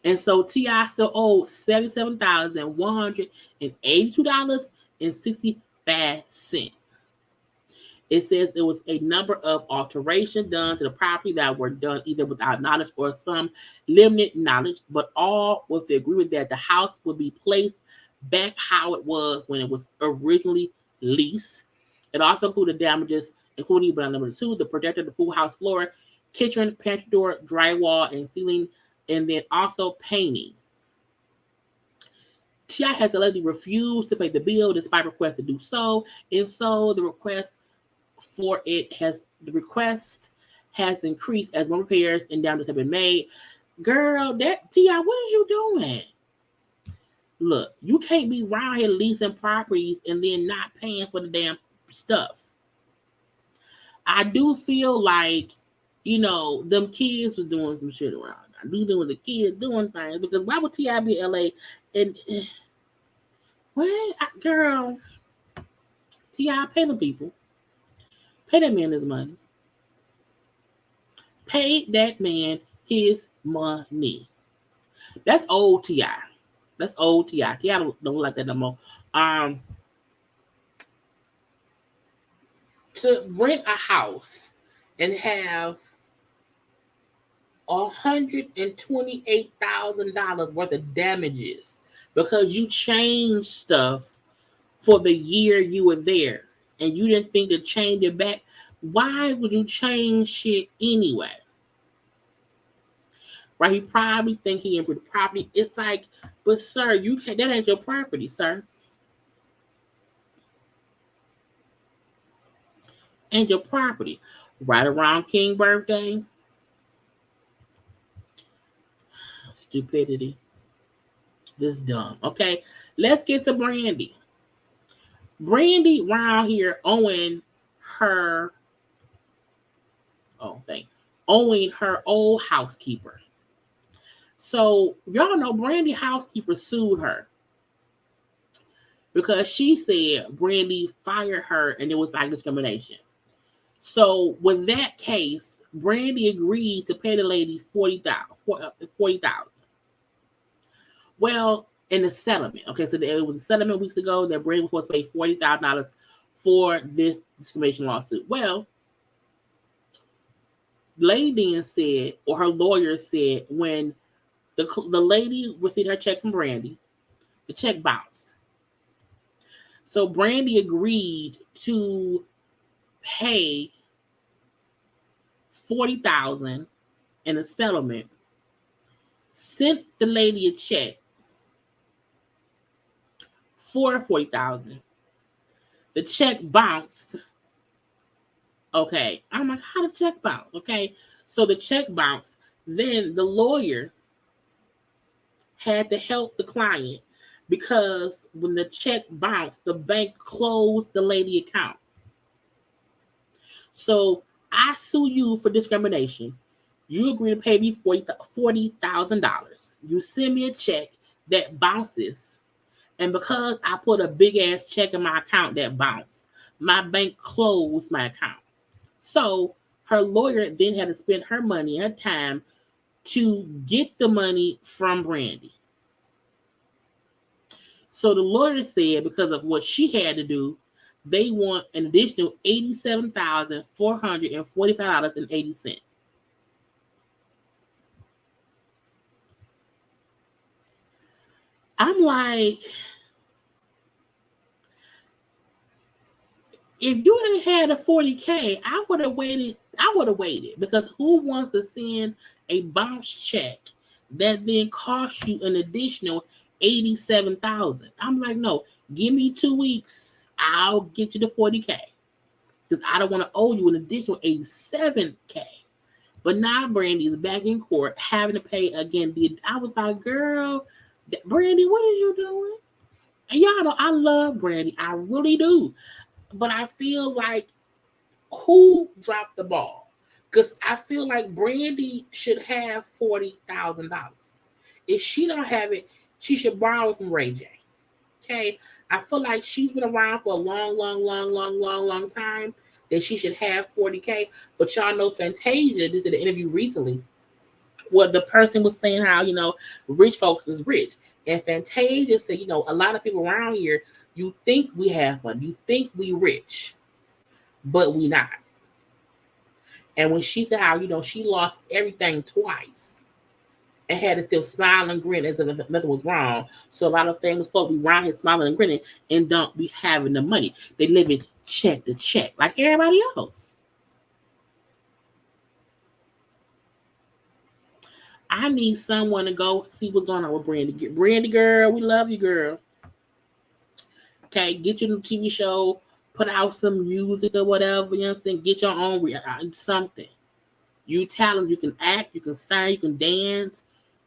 And so T.I. still owed $77,182.65. It says there was a number of alterations done to the property that were done either without knowledge or some limited knowledge, but all with the agreement that the house would be placed back how it was when it was originally leased. It also included damages, including but not limited to the protector, the pool house floor, kitchen, pantry door, drywall, and ceiling, and then also painting. T.I. has allegedly refused to pay the bill despite requests to do so, and so the request has increased as more repairs and damages have been made. Girl, that T.I., what is you doing? Look, you can't be around here leasing properties and then not paying for the damn stuff. I do feel like, them kids was doing some shit around. I do know the kids doing things because why would T.I. be in LA? And girl, T.I. pay the people. Pay that man his money. Pay that man his money. That's old T.I. That's old T.I. T.I. don't like that no more. To rent a house and have $128,000 worth of damages because you changed stuff for the year you were there and you didn't think to change it back. Why would you change shit anyway? Right? He probably think he improved the property. It's like, but sir, you can't. That ain't your property, sir. And your property. Right around King birthday. Stupidity. Just dumb. Okay, let's get to Brandy. Brandy around here owing her old housekeeper. So y'all know Brandy housekeeper sued her because she said Brandy fired her and it was like discrimination. So with that case, Brandy agreed to pay the lady $40,000. Well, in the settlement, okay, so there was a settlement weeks ago that Brandy was supposed to pay $40,000 for this discrimination lawsuit. Well, the lady then said, or her lawyer said, when the lady received her check from Brandy, the check bounced. So Brandy agreed to pay $40,000 in a settlement, sent the lady a check for $40,000. The check bounced. Okay, I'm like, how the check bounce? Okay, so the check bounced. Then the lawyer had to help the client because when the check bounced, the bank closed the lady account. So I sue you for discrimination. You agree to pay me $40,000. You send me a check that bounces. And because I put a big ass check in my account that bounced, my bank closed my account. So her lawyer then had to spend her money, her time, to get the money from Brandy. So the lawyer said because of what she had to do, they want an additional $87,445.80. I'm like, if you would have had a 40K, I would have waited. Because who wants to send a bounce check that then costs you an additional $87,000? I'm like, no, give me 2 weeks. I'll get you the 40K because I don't want to owe you an additional $87K. But now Brandy is back in court having to pay again. I was like, girl, Brandy, what is you doing? And y'all know I love Brandy. I really do. But I feel like who dropped the ball? Because I feel like Brandy should have $40,000. If she don't have it, she should borrow it from Ray J. Okay? I feel like she's been around for a long time that she should have 40K. But y'all know Fantasia did an interview recently where the person was saying how, rich folks is rich. And Fantasia said, a lot of people around here, you think we have money. You think we rich, but we not. And when she said how, she lost everything twice and had to still smile and grin as if nothing was wrong. So a lot of famous folk be around here smiling and grinning and don't be having the money. They live in check to check like everybody else. I need someone to go see what's going on with Brandy. Get Brandy, girl. We love you, girl. Okay, get your new TV show. Put out some music or whatever. You know what I'm saying? Get your own something. You talent. You can act. You can sing. You can dance.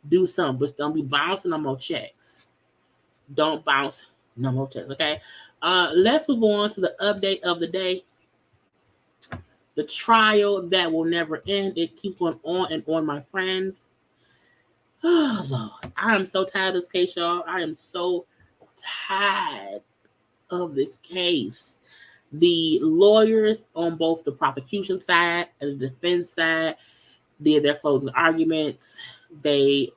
Do something. But don't be bouncing no more checks. Don't bounce no more checks. Okay. Let's move on to the update of the day. The trial that will never end. It keeps going on and on, my friends. Oh, Lord. I am so tired of this case, y'all. I am so tired of this case. The lawyers on both the prosecution side and the defense side did their closing arguments. They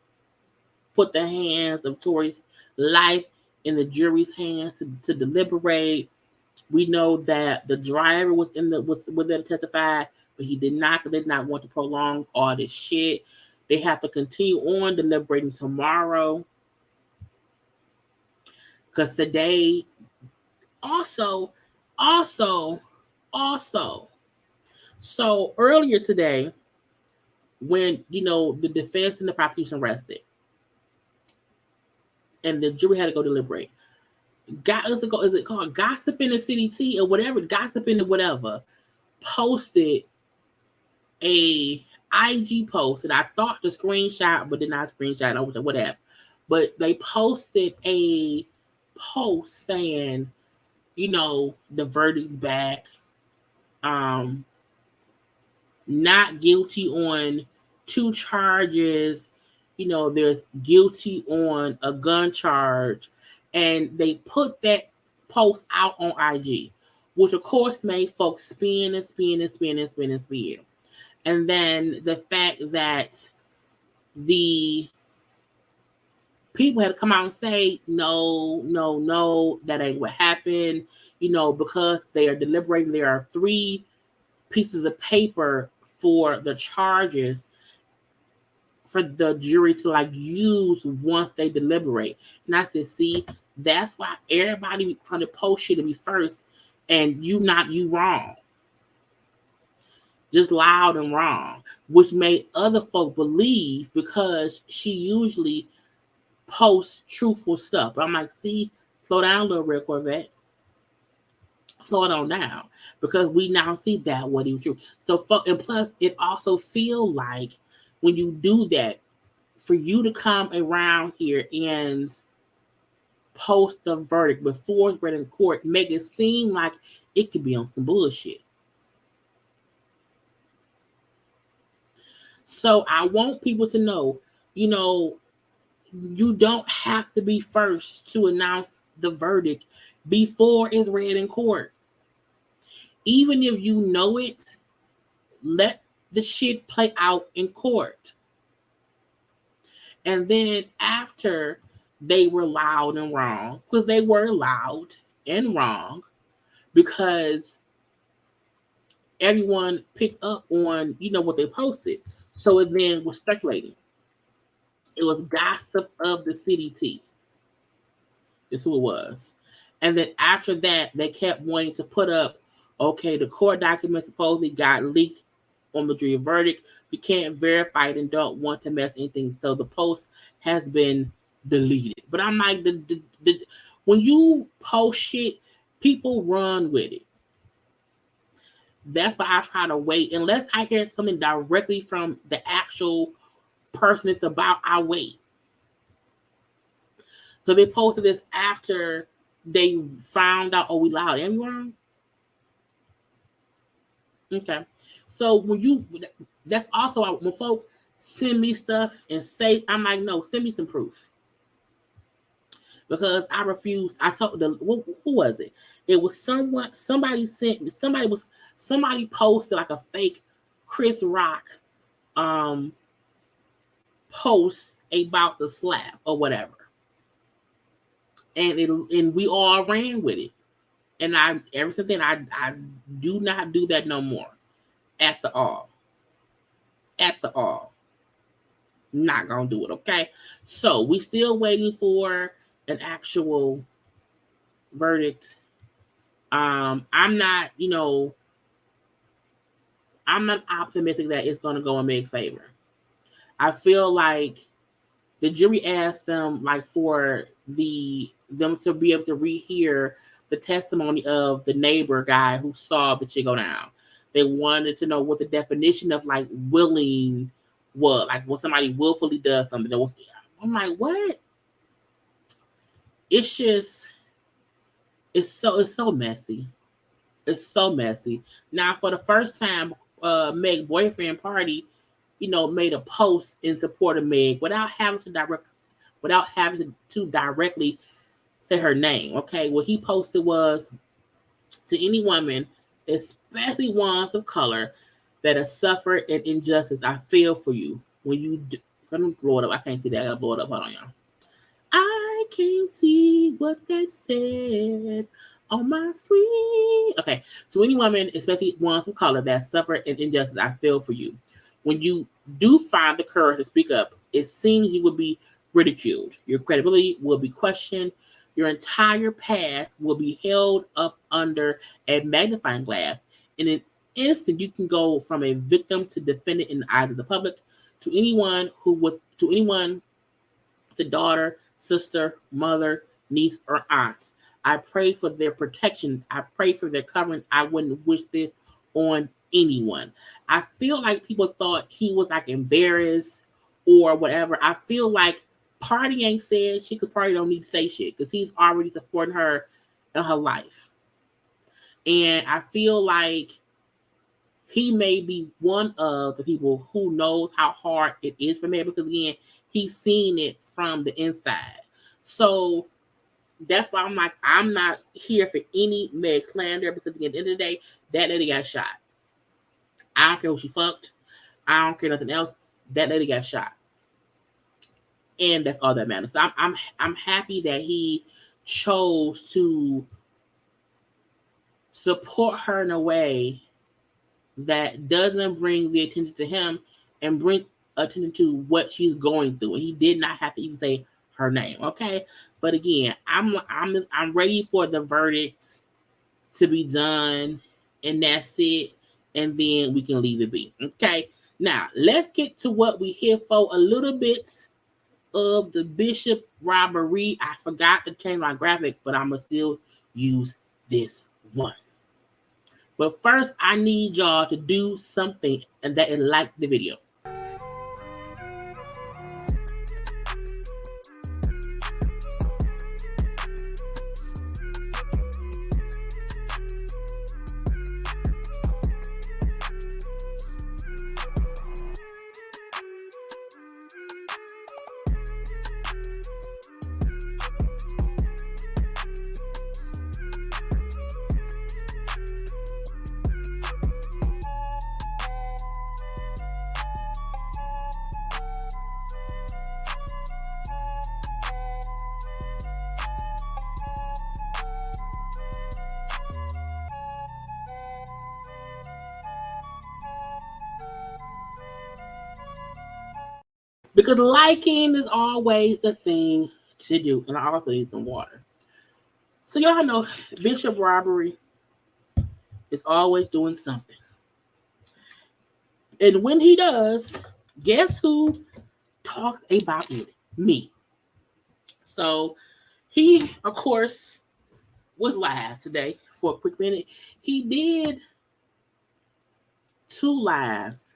put the hands of Tory's life in the jury's hands to deliberate. We know that the driver was there to testify, but he did not because they did not want to prolong all this shit. They have to continue on deliberating tomorrow. Because today, also, so earlier today, when, the defense and the prosecution rested, and the jury had to go deliberate, is it called Gossip in the City T or whatever, Gossip in the whatever, posted a IG post, and I thought the screenshot, but did not screenshot or whatever. But they posted a post saying, the verdict's back. Not guilty on 2 charges. There's guilty on a gun charge. And they put that post out on IG, which of course made folks spin. And then the fact that the people had to come out and say, no, that ain't what happened, because they are deliberating. There are 3 pieces of paper for the charges for the jury to use once they deliberate. And I said, see, that's why everybody trying to post shit to be first, and you wrong. Just loud and wrong, which made other folk believe because she usually posts truthful stuff. But I'm like, see, slow down a little, Red Corvette. Slow it on down, because we now see that what he was true. So, and plus, it also feel like when you do that, for you to come around here and post the verdict before it's read in court, make it seem like it could be on some bullshit. So I want people to know, you know, you don't have to be first to announce the verdict before it's read in court. Even if you know it, let the shit play out in court. And then after they were loud and wrong, because they were loud and wrong, because everyone picked up on, you know, what they posted. So it then was speculating. It was gossip of the city tea. That's who it was. And then after that, they kept wanting to put up, okay, the court documents supposedly got leaked on the jury verdict. We can't verify it and don't want to mess anything. So the post has been deleted. But I'm like, when you post shit, people run with it. That's why I try to wait. Unless I hear something directly from the actual person it's about, I wait. So they posted this after they found out, oh, we lied. Am I wrong? Okay. So that's also when folks send me stuff and say, I'm like, no, send me some proof. Because I refuse. I told who was it? It was somebody sent me, somebody posted like a fake Chris Rock post about the slap or whatever. And we all ran with it. And ever since then, I do not do that no more. At the all. Not gonna do it, okay? So we still waiting for an actual verdict. I'm not optimistic that it's gonna go in Meg's favor. I feel like the jury asked them like for them to be able to rehear the testimony of the neighbor guy who saw the shit go down. They wanted to know what the definition of like willing was, like when somebody willfully does something. I'm like, what? It's just, it's so messy. It's so messy. Now, for the first time, Meg boyfriend party, made a post in support of Meg without having to directly say her name. Okay, what he posted was, to any woman, especially ones of color, that have suffered an injustice, I feel for you. When you let me blow it up. I can't see that. I gotta blow it up. Hold on, y'all. I can't see what they said on my screen. Okay, to any woman, especially ones of color, that suffered an injustice, I feel for you. When you do find the courage to speak up, it seems you will be ridiculed. Your credibility will be questioned. Your entire past will be held up under a magnifying glass. In an instant, you can go from a victim to defendant in the eyes of the public. To anyone the daughter, sister, mother, niece, or aunts, I pray for their protection. I pray for their covering. I wouldn't wish this on anyone. I feel like people thought he was like embarrassed or whatever. I feel like Party ain't said she could probably don't need to say shit because he's already supporting her in her life. And I feel like he may be one of the people who knows how hard it is for Meg, because again, he's seen it from the inside. So that's why I'm like, I'm not here for any Meg slander, because again, at the end of the day, that lady got shot. I don't care who she fucked. I don't care nothing else. That lady got shot. And that's all that matters. So I'm happy that he chose to support her in a way that doesn't bring the attention to him and bring attention to what she's going through. And he did not have to even say her name, okay? But again, I'm ready for the verdict to be done, and that's it. And then we can leave it be, okay? Now, let's get to what we here for. A little bit of the Bishop robbery. I forgot to change my graphic, but I'm going to still use this one. But first, I need y'all to do something and that is like the video. Because liking is always the thing to do. And I also need some water. So y'all know Bishop Robbery is always doing something. And when he does, guess who talks about it? Me. So he, of course, was live today for a quick minute. He did 2 lives,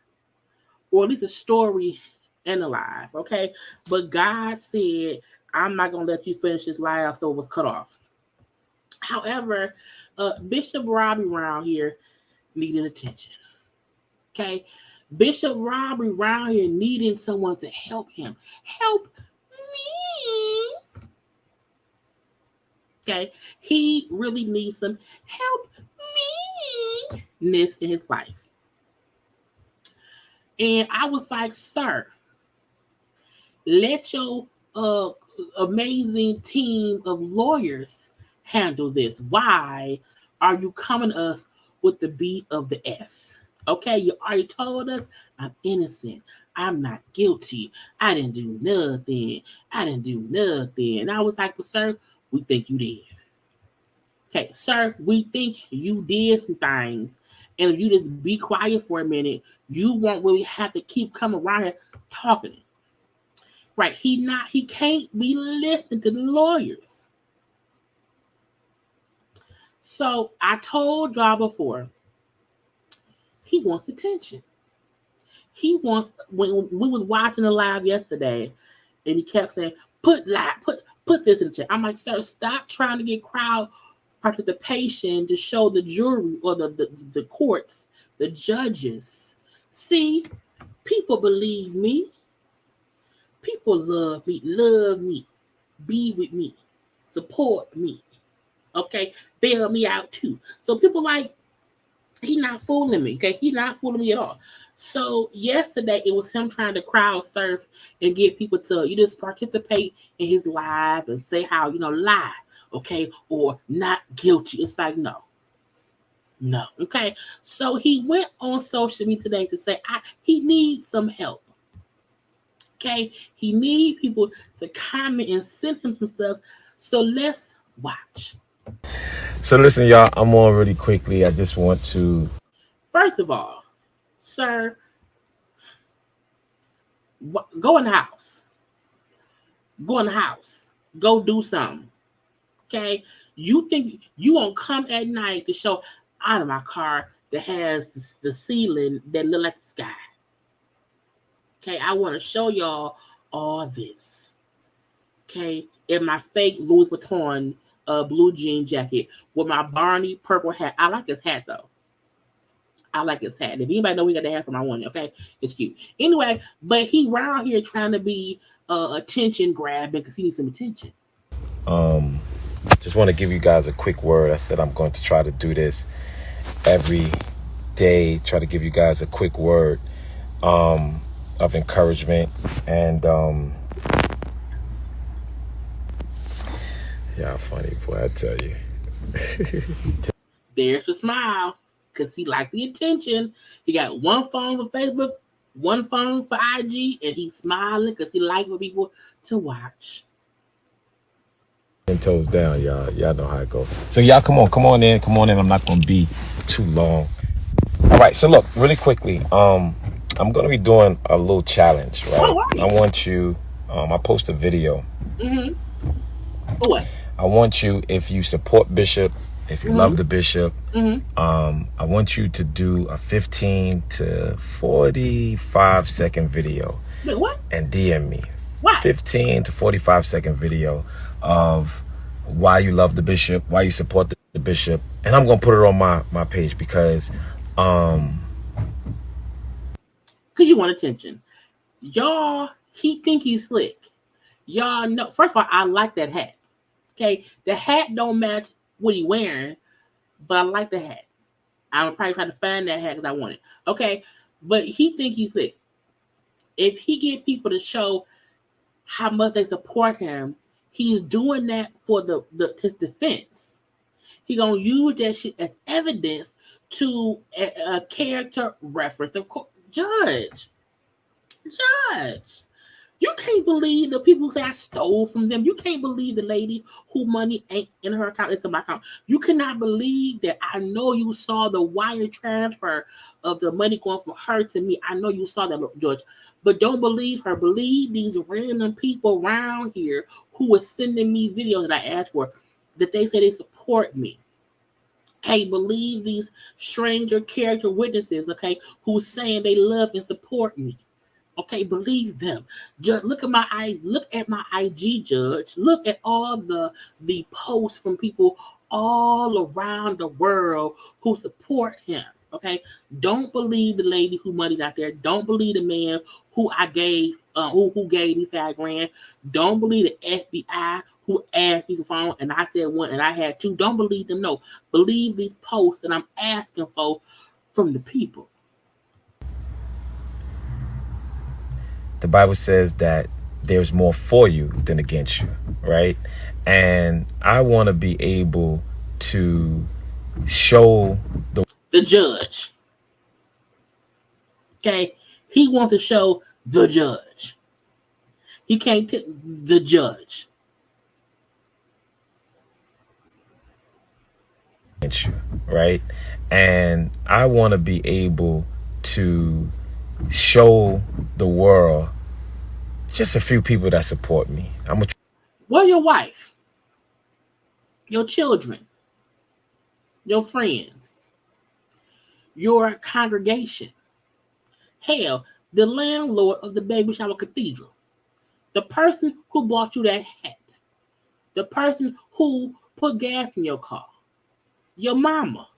or at least a story and a live, okay? But God said, I'm not going to let you finish this live, so it was cut off. However, Bishop Robbie around here needing attention, okay? Bishop Robbie around here needing someone to help him. Help me. Okay, he really needs some help me in his life. And I was like, sir, let your amazing team of lawyers handle this. Why are you coming to us with the B of the S? Okay, you already told us I'm innocent. I'm not guilty. I didn't do nothing. And I was like, well, sir, we think you did. Okay, sir, we think you did some things. And if you just be quiet for a minute, you won't really have to keep coming around here talking. Right, he can't be listening to the lawyers. So I told y'all before, he wants attention. He wants, when we was watching the live yesterday, and he kept saying, put this in the chat. I'm like, sir, stop trying to get crowd participation to show the jury or the courts, the judges. See, people believe me. People love me, be with me, support me. Okay, bail me out too. So people like, he not fooling me. Okay, he not fooling me at all. So yesterday it was him trying to crowd surf and get people to just participate in his live and say how lie, okay, or not guilty. It's like no. Okay. So he went on social media today to say he needs some help. Okay, he needs people to comment and send him some stuff. So let's watch. So listen, y'all, I'm on really quickly. I just want to... First of all, sir, go in the house. Go in the house. Go do something. Okay? You think you won't come at night to show out of my car that has the ceiling that look like the sky. Okay, I want to show y'all all this. Okay, in my fake Louis Vuitton blue jean jacket with my Barney purple hat. I like his hat though. I like his hat. If anybody know we got the hat from my one, okay, it's cute. Anyway, but he around here trying to be attention grabbing because he needs some attention. Just want to give you guys a quick word. I said I'm going to try to do this every day. Try to give you guys a quick word of encouragement and y'all funny, boy, I tell you. There's a smile because he liked the attention. He got one phone for Facebook, one phone for IG, and he's smiling because he likes for people to watch. And toes down, y'all. Y'all know how it goes. So y'all come on in. I'm not gonna be too long. All right, so look, really quickly, I'm gonna be doing a little challenge, right? Oh, right. I want you, I post a video. Mm-hmm. What? I want you, if you support Bishop, if you love the Bishop, I want you to do a 15 to 45 second video. Wait, what? And DM me. Why? 15 to 45 second video of why you love the Bishop, why you support the Bishop, and I'm gonna put it on my page because you want attention. Y'all, he think he's slick. Y'all know, first of all, I like that hat. Okay, the hat don't match what he wearing, but I like the hat. I'm probably trying to find that hat because I want it. Okay, but he think he's slick. If he get people to show how much they support him, he's doing that for his defense. He gonna use that shit as evidence to a character reference. Of course, judge. You can't believe the people who say I stole from them. You can't believe the lady who money ain't in her account, it's in my account. You cannot believe that. I know you saw the wire transfer of the money going from her to me. I know you saw that, George. But don't believe her. Believe these random people around here who are sending me videos that I asked for, that they say they support me. Can't believe these stranger character witnesses, okay, who's saying they love and support me. Okay, believe them. Judge, look at my IG, Judge. Look at all the posts from people all around the world who support him. Okay, don't believe the lady who moneyed out there. Don't believe the man who I gave who gave me $5,000. Don't believe the FBI who asked me for phone and I said one and I had two. Don't believe them. No, believe these posts that I'm asking for from the people. The Bible says that there's more for you than against you, right? And I want to be able to show the judge. Okay, he wants to show the judge. He can't pick the judge. Right? And I want to be able to show the world just a few people that support me. Well, your wife, your children, your friends, your congregation. Hell, the landlord of the Baby Shower Cathedral. The person who bought you that hat. The person who put gas in your car. Your mama.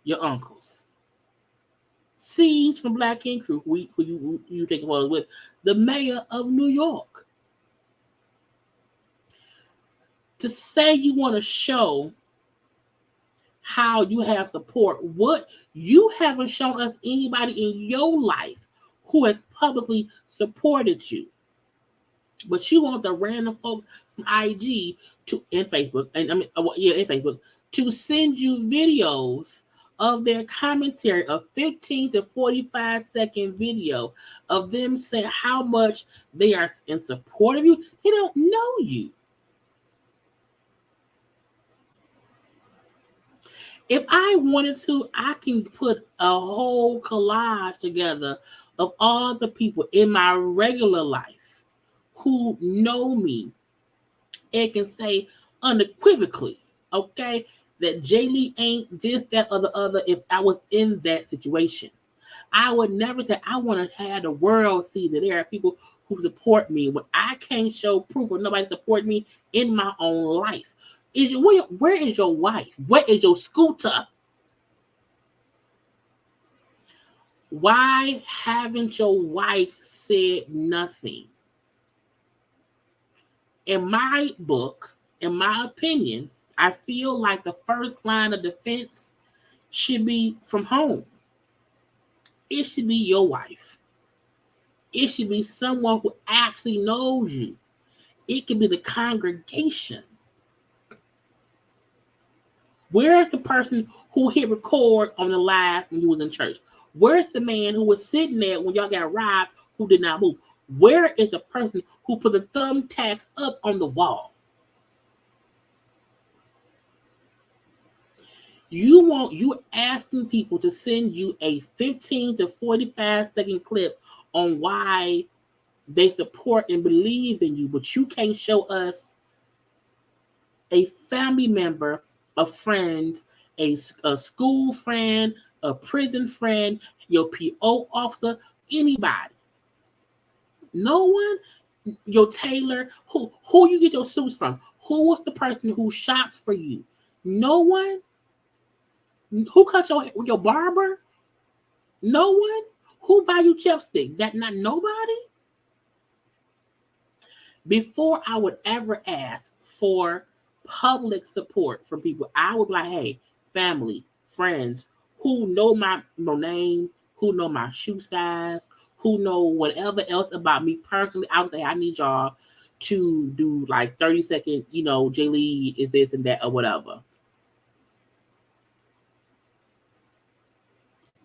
Your uncles. Seeds from Black King Crew, who you take photos with. The mayor of New York. To say you want to show how you have support, what you haven't shown us anybody in your life who has publicly supported you. But you want the random folk from IG and Facebook, and in Facebook, to send you videos of their commentary, a 15 to 45-second video of them saying how much they are in support of you. They don't know you. If I wanted to, I can put a whole collage together of all the people in my regular life who know me and can say unequivocally, okay, that Jaylee ain't this, that, or the other if I was in that situation. I would never say I want to have the world see that there are people who support me when I can't show proof of nobody support me in my own life. Where is your wife? Where is your scooter? Why haven't your wife said nothing? In my book, in my opinion, I feel like the first line of defense should be from home. It should be your wife. It should be someone who actually knows you. It could be the congregation. Where's the person who hit record on the live when you was in church? Where's the man who was sitting there when y'all got robbed who did not move? Where is the person who put the thumbtacks up on the wall? You asking people to send you a 15 to 45-second clip on why they support and believe in you, but you can't show us a family member, a friend, a school friend, a prison friend, your PO officer, anybody. No one. Your tailor, who you get your suits from? Who was the person who shops for you? No one. Who cut your barber? No one. Who buy you chapstick? That not nobody. Before I would ever ask for public support from people, I would be like, hey, family, friends, who know my name, who know my shoe size, who know whatever else about me personally. I would say, I need y'all to do like 30-second, Jaylee is this and that or whatever.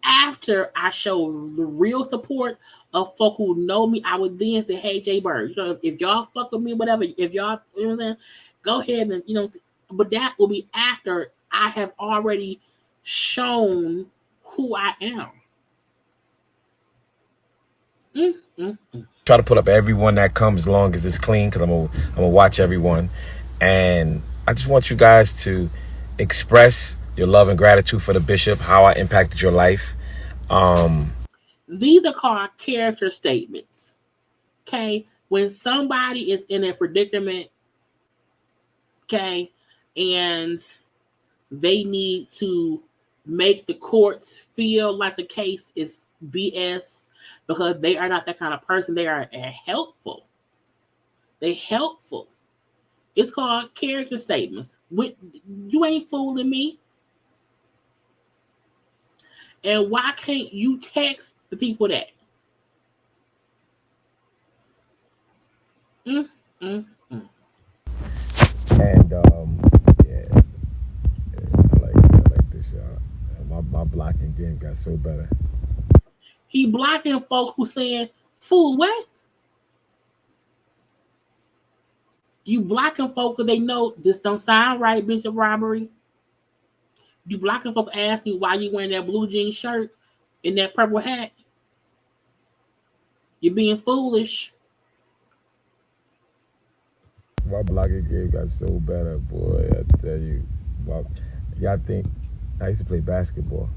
after I show the real support of folk who know me, I would then say, hey, JayBirds, you know, if y'all fuck with me, whatever, if y'all, you know what I'm saying, go ahead and, you know, but that will be after I have already shown who I am. Try to put up everyone that comes as long as it's clean, because I'm gonna watch everyone. And I just want you guys to express your love and gratitude for the bishop, how I impacted your life. These are called character statements. Okay? When somebody is in a predicament, okay, and they need to make the courts feel like the case is BS because they are not that kind of person. They are helpful. They helpful. It's called character statements. You ain't fooling me. And why can't you text the people that? And yeah, I like this, y'all. My blocking game got so better. He blocking folk who saying, fool, what? You blocking folk because they know this don't sound right, Bishop Robbery. You blocking folk ask me why you wearing that blue jean shirt and that purple hat. You're being foolish. My blocking game got so better, boy. I tell you. Y'all think I used to play basketball.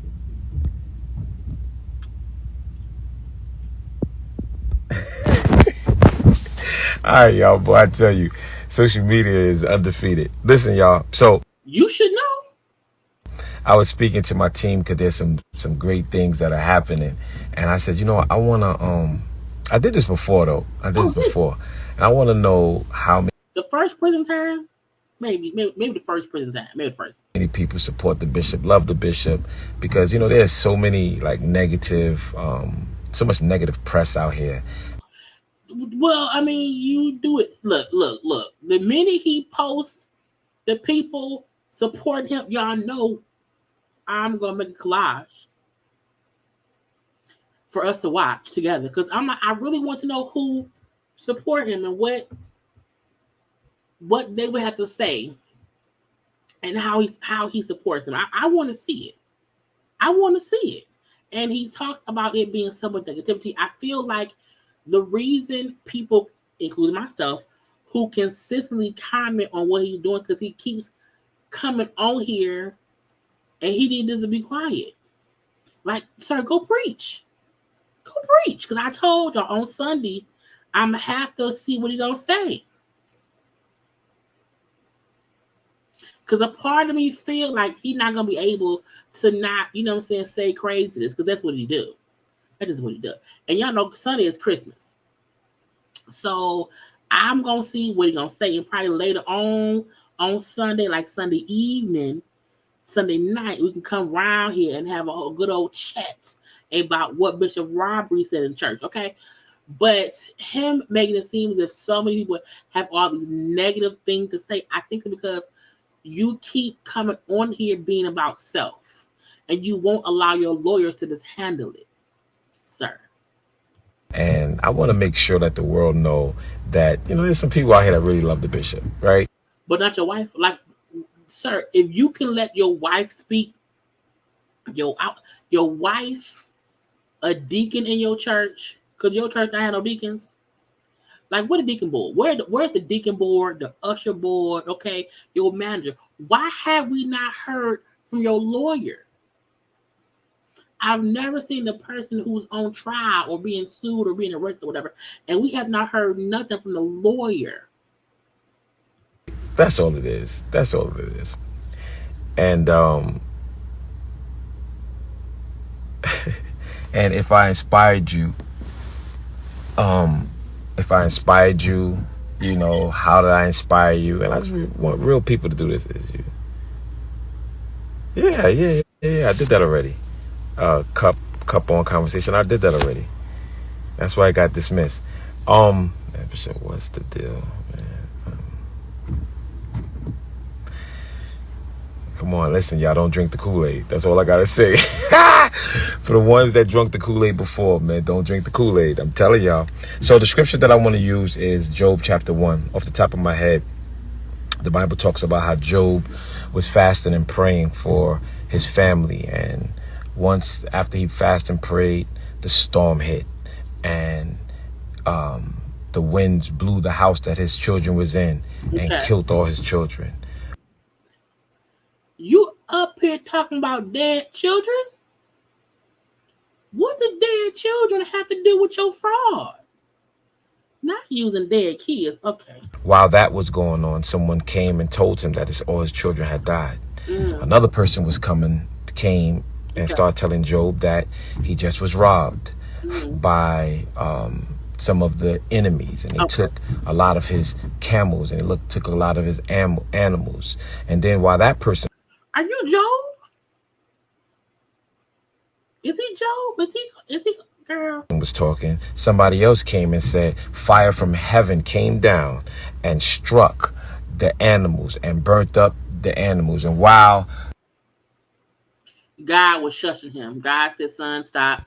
All right, y'all, boy, I tell you, social media is undefeated. Listen, y'all, so you should know. I was speaking to my team because there's some great things that are happening, and I said, you know, I want to I did this before though. And I want to know how the first prison time, maybe the first prison time, maybe the first. Many people support the bishop, love the bishop, because you know there's so many like negative, so much negative press out here. Well, I mean, you do it. Look. The minute he posts the people support him, y'all know I'm gonna make a collage for us to watch together. Because I really want to know who support him and what they would have to say and how he supports them. I want to see it. I want to see it. And he talks about it being somewhat negativity. I feel like the reason people, including myself, who consistently comment on what he's doing, because he keeps coming on here and he needs to be quiet. Like, sir, go preach. Go preach. Because I told y'all on Sunday, I'm going to have to see what he's going to say. Because a part of me feel like he's not going to be able to not, you know what I'm saying, say craziness, because that's what he do. That is what he does. And y'all know Sunday is Christmas. So I'm going to see what he's going to say. And probably later on Sunday, like Sunday evening, Sunday night, we can come around here and have a good old chat about what Bishop Robbery said in church, okay? But him making it seem as if so many people have all these negative things to say, I think it's because you keep coming on here being about self. And you won't allow your lawyers to just handle it, sir. And I want to make sure that the world know that, you know, there's some people out here that really love the bishop, right? But not your wife. Like, sir, if you can let your wife speak, your wife, a deacon in your church, because your church not have no deacons. Like, what a deacon board? Where's the deacon board, the usher board, okay, your manager? Why have we not heard from your lawyer? I've never seen the person who's on trial or being sued or being arrested or whatever, and we have not heard nothing from the lawyer. That's all it is. That's all it is. And and if I inspired you, you know, how did I inspire you? And I just want real people to do this. Yeah. I did that already. Cup on conversation. I did that already. That's why I got dismissed. Bishop, what's the deal, man? Come on, listen, y'all don't drink the Kool-Aid. That's all I gotta say. For the ones that drunk the Kool-Aid before, man, don't drink the Kool-Aid. I'm telling y'all. So the scripture that I want to use is Job chapter 1. Off the top of my head, the Bible talks about how Job was fasting and praying for his family. And once after he fasted and prayed, the storm hit. And the winds blew the house that his children was in and killed all his children. You up here talking about dead children? What do dead children have to do with your fraud? Not using dead kids. Okay. While that was going on, someone came and told him that all his children had died. Another person came and started telling Job that he just was robbed by some of the enemies, and they took a lot of his camels, and they took a lot of his animals. And then while that person, are you Job? Is he Job? Is he girl? Was talking, somebody else came and said fire from heaven came down and struck the animals and burnt up the animals. And while God was shushing him, God said, son, stop.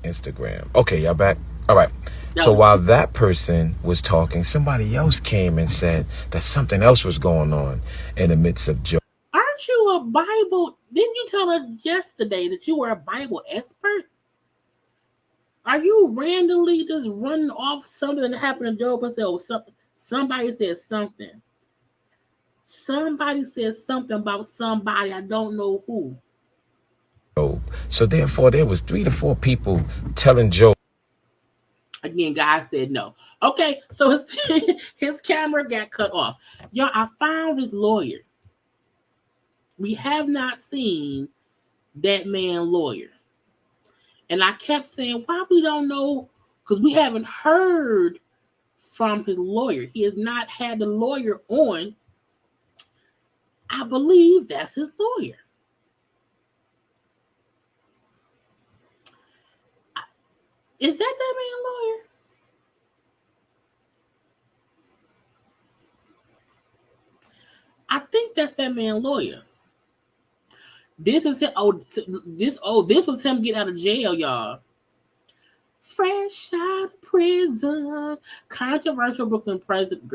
Instagram. Okay, y'all back? All right. So while that person was talking, somebody else came and said that something else was going on in the midst of Job. Aren't you a Bible? Didn't you tell us yesterday that you were a Bible expert? Are you randomly just running off something that happened to Job and say, oh, somebody said something? Somebody said something about somebody. I don't know who. So therefore, there was 3 to 4 people telling Job. Again, God said no. Okay, so his camera got cut off. Y'all, I found his lawyer. We have not seen that man lawyer. And I kept saying, why we don't know? Because we haven't heard from his lawyer. He has not had the lawyer on. I believe that's his lawyer. Is that man lawyer? I think that's that man lawyer. This is him. This was him getting out of jail, y'all. Fresh out of prison. Controversial Brooklyn president.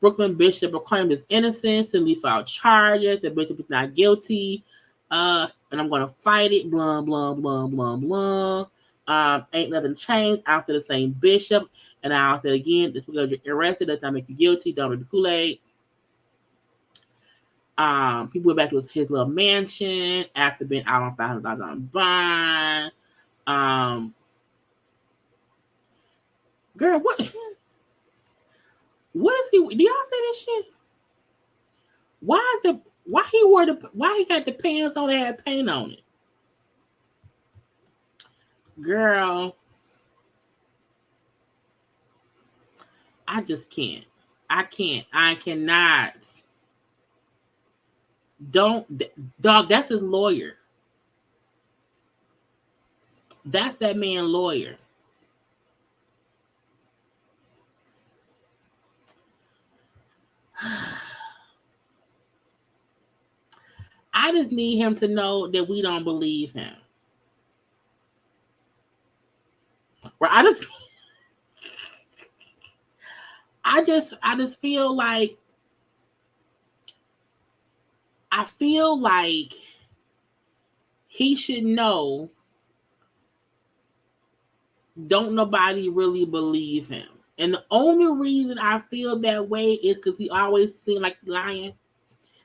Brooklyn bishop proclaimed his innocence and we filed charges. The bishop is not guilty. And I'm gonna fight it. Blah blah blah blah blah. Ain't nothing changed after the same bishop. And I'll say it again, just because you're arrested does not make you guilty. Don't drink the Kool-Aid. People went back to his little mansion after being out on $500 on bond. Girl, what is he? Do y'all say this shit? Why he got the pants on that had paint on it? Girl, I just can't. I cannot. Dog, that's his lawyer. That's that man lawyer. I just need him to know that we don't believe him. Well, I just feel like he should know. Don't nobody really believe him. And the only reason I feel that way is because he always seemed like lying.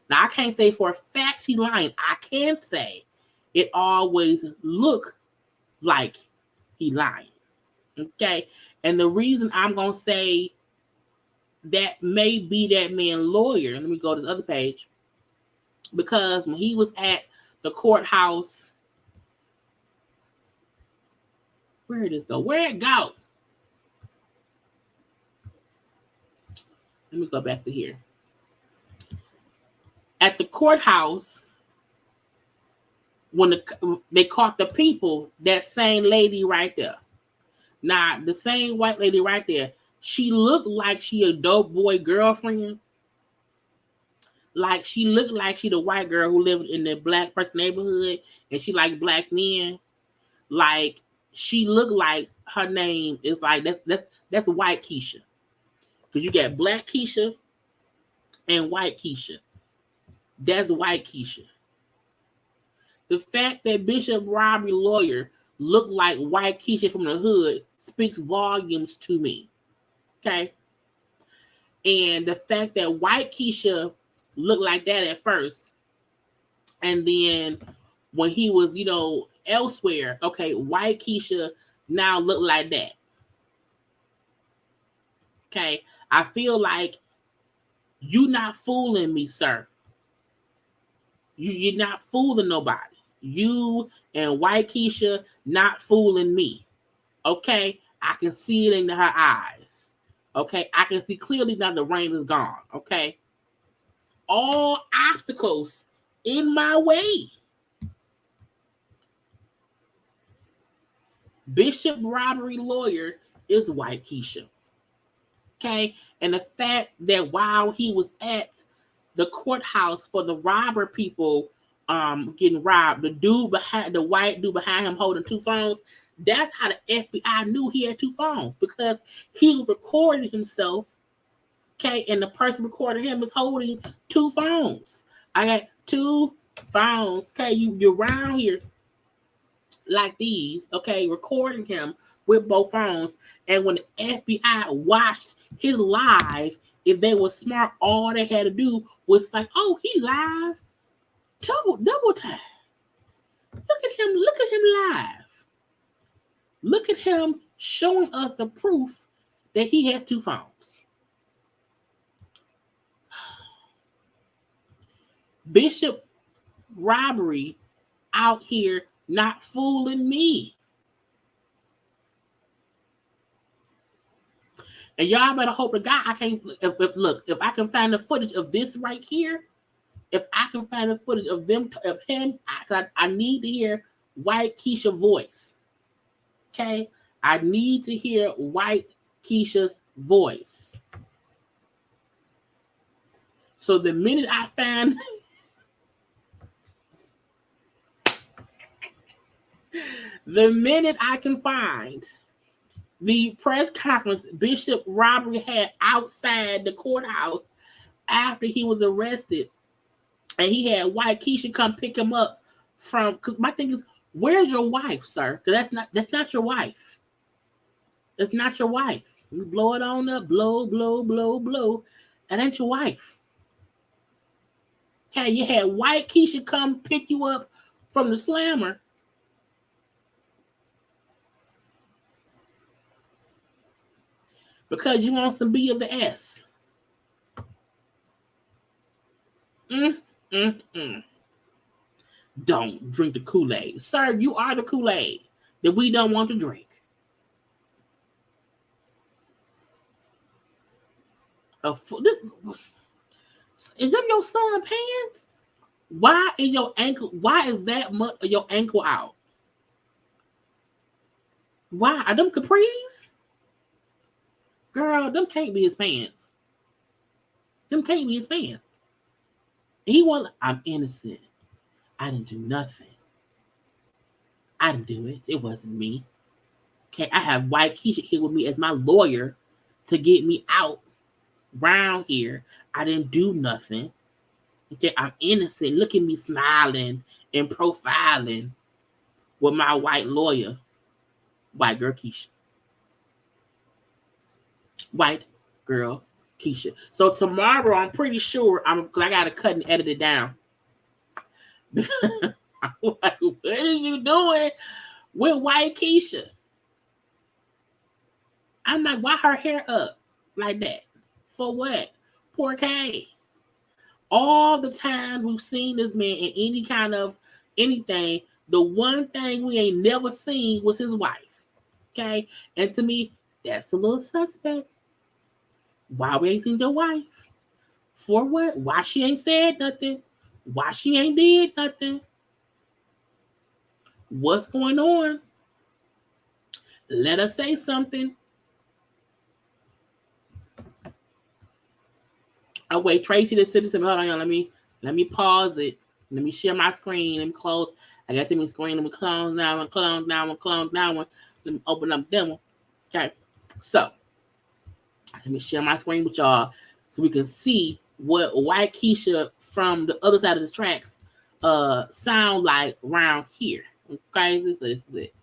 Now, I can't say for a fact he lying. I can say it always look like he lying. Okay? And the reason I'm going to say that may be that man lawyer, let me go to this other page, because when he was at the courthouse, where did it go? Where it go? Let me go back to here. At the courthouse, when they caught the people, that same lady right there. Now, the same white lady right there, she looked like she a dope boy girlfriend. Like she looked like she the white girl who lived in the black person neighborhood and she like black men. Like she looked like her name is like that's white Keisha. Because you got black Keisha and white Keisha. That's white Keisha. The fact that Bishop Robbery lawyer looked like white Keisha from the hood speaks volumes to me. Okay? And the fact that white Keisha looked like that at first, and then when he was, elsewhere, okay, white Keisha now look like that. Okay? I feel like you not fooling me, sir. You're not fooling nobody. You and white Keisha not fooling me. Okay? I can see it in her eyes. Okay? I can see clearly now the rain is gone. Okay? All obstacles in my way. Bishop Robbery lawyer is white Keisha. Okay? And the fact that while he was at the courthouse for the robber people getting robbed, the white dude behind him holding two phones, that's how the FBI knew he had two phones, because he was recording himself, okay, and the person recording him is holding two phones. I got two phones, okay, you're around here like these, okay, recording him with both phones, and when the FBI watched his live, if they were smart, all they had to do was like, oh, he live, double time. Look at him live. Look at him showing us the proof that he has two phones. Bishop Robbery out here not fooling me. And y'all better hope to God I can't. If I can find the footage of this right here, if I can find the footage of him, I need to hear white Keisha's voice. Okay, I need to hear white Keisha's voice. So the minute I find, the minute I can find the press conference Bishop Robbery had outside the courthouse after he was arrested, and he had white Keisha come pick him up from. Because my thing is, where's your wife, sir? Because that's not your wife. That's not your wife. You blow it on up, blow. That ain't your wife. Okay, you had white Keisha come pick you up from the slammer. Because you want some B of the S. Don't drink the Kool-Aid. Sir, you are the Kool-Aid that we don't want to drink. Is them your son pants? Why is that much of your ankle out? Why? Are them capris? Girl, them can't be his pants. Them can't be his pants. I'm innocent. I didn't do nothing. I didn't do it. It wasn't me. Okay, I have white Keisha here with me as my lawyer to get me out round here. I didn't do nothing. Okay, I'm innocent. Look at me smiling and profiling with my white lawyer, white girl Keisha. White girl Keisha. So tomorrow, I'm pretty sure I gotta cut and edit it down. What are you doing with white Keisha? I'm like, why her hair up like that? For what? Poor K. All the time we've seen this man in any kind of anything, the one thing we ain't never seen was his wife. Okay? And to me, that's a little suspect. Why we ain't seen your wife? For what? Why she ain't said nothing? Why she ain't did nothing? What's going on? Let us say something. Oh wait, Tracy the citizen. Hold on, y'all. Let me pause it. Let me share my screen. Let me close. I got my screen. Let me close now one. Close now one. Close now one. Let me open up demo. Okay. So let me share my screen with y'all so we can see what White Keisha from the other side of the tracks sound like around here. Okay, this is it.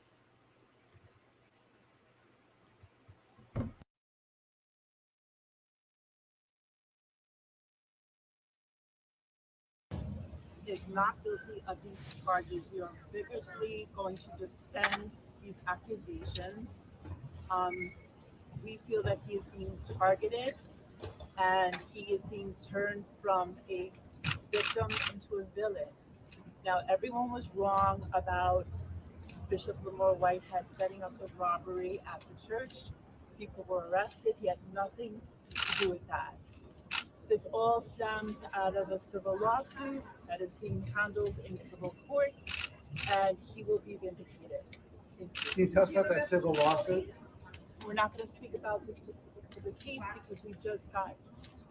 Is not guilty of these charges. We are vigorously going to defend these accusations. We feel that he is being targeted and he is being turned from a victim into a villain. Now, everyone was wrong about Bishop Lamore Whitehead setting up the robbery at the church. People were arrested. He had nothing to do with that. This all stems out of a civil lawsuit that is being handled in civil court, and he will be vindicated. Can you tell us about that civil lawsuit? We're not going to speak about the specifics of the case because we just got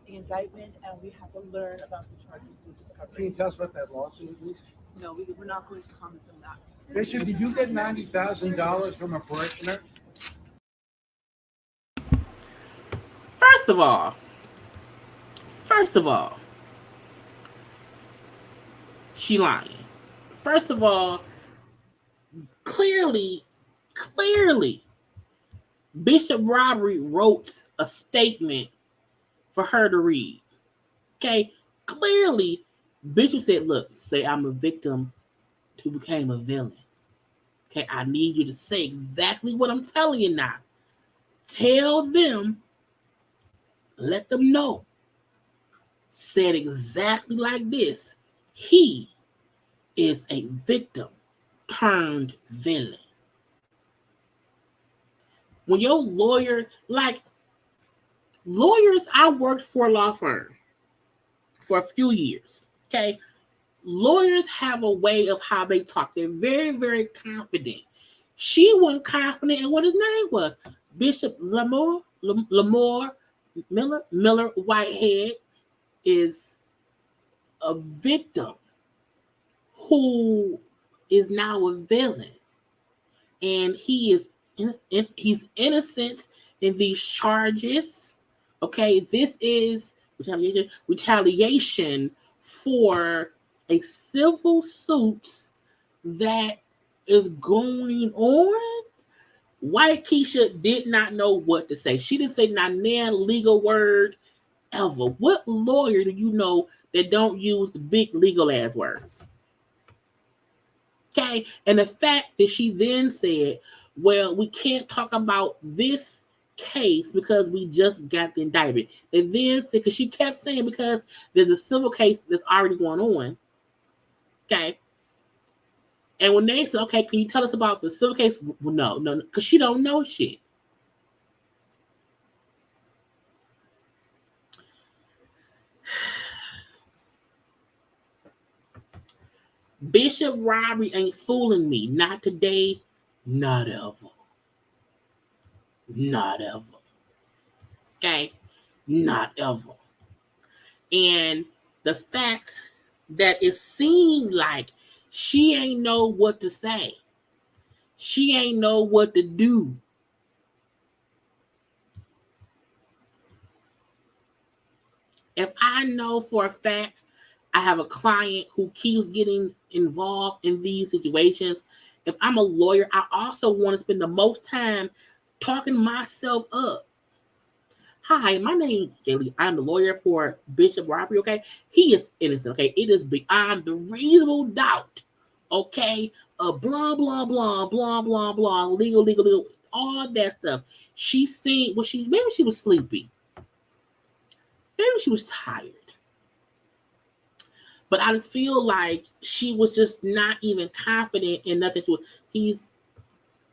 the indictment and we have to learn about the charges through discovery. Can you tell us about that lawsuit? No, we're not going to comment on that. Bishop, did you get $90,000 from a parishioner? First of all, she lying. First of all, clearly, Bishop Robbery wrote a statement for her to read. Okay, clearly, Bishop said, "Look, say I'm a victim who became a villain." Okay, I need you to say exactly what I'm telling you now. Tell them, let them know. Said exactly like this. He is a victim turned villain. When your lawyer, like lawyers, I worked for a law firm for a few years. Okay. Lawyers have a way of how they talk. They're very, very confident. She wasn't confident in what his name was. Bishop Lamore Miller Whitehead is a victim who is now a villain, and he's innocent in these charges. Okay, this is retaliation for a civil suit that is going on. White Keisha did not know what to say. She didn't say not nan legal word ever. What lawyer do you know that don't use big legal ass words? Okay, and the fact that she then said, well, we can't talk about this case because we just got the indictment. And then said, because she kept saying, because there's a civil case that's already going on. Okay. And when they said, okay, can you tell us about the civil case? Well, no, because she don't know shit. Bishop Robbery ain't fooling me. Not today, not ever. Not ever. Okay? Not ever. And the fact that it seemed like she ain't know what to say. She ain't know what to do. If I know for a fact I have a client who keeps getting involved in these situations, if I'm a lawyer, I also want to spend the most time talking myself up. Hi, my name is Jaylee. I'm the lawyer for Bishop Robbery, okay? He is innocent, okay? It is beyond the reasonable doubt, okay? Blah, blah, blah, blah, blah, blah, legal, all that stuff. She seen, maybe she was sleepy. Maybe she was tired. But I just feel like she was just not even confident in nothing. He's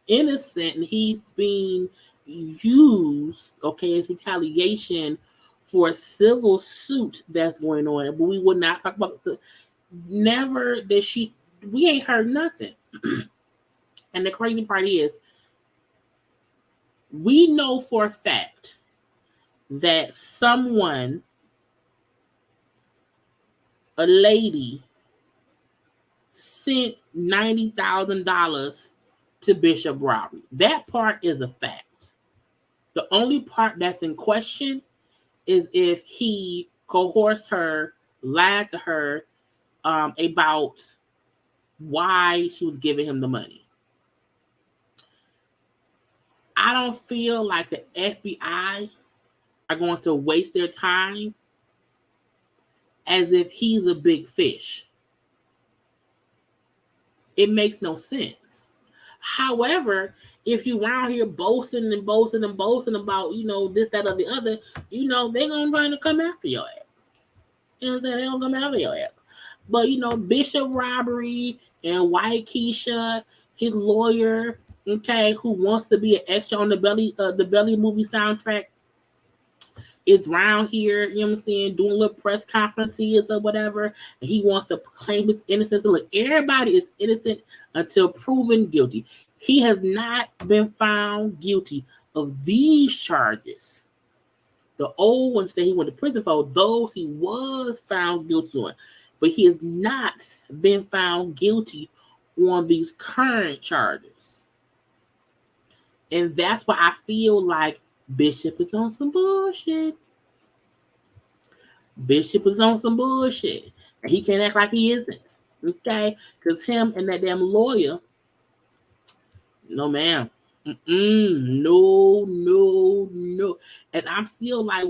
innocent and he's being used, okay, as retaliation for a civil suit that's going on. But we would not talk about never that we ain't heard nothing. And the crazy part is, we know for a fact that someone, a lady, sent $90,000 to Bishop Robbery. That part is a fact. The only part that's in question is if he coerced her, lied to her about why she was giving him the money. I don't feel like the FBI are going to waste their time as if he's a big fish. It makes no sense. However, if you around here boasting about, this, that, or the other, they're going to try to come after your ass. They're going to come after your ass. But, Bishop Robbery and White Keisha, his lawyer, okay, who wants to be an extra on the Belly movie soundtrack, is around here, doing little press conferences or whatever, and he wants to claim his innocence. Look, everybody is innocent until proven guilty. He has not been found guilty of these charges. The old ones that he went to prison for, those he was found guilty on. But he has not been found guilty on these current charges. And that's why I feel like Bishop is on some bullshit. Bishop is on some bullshit. And he can't act like he isn't. Okay? Because him and that damn lawyer, no, ma'am. No. And I'm still like,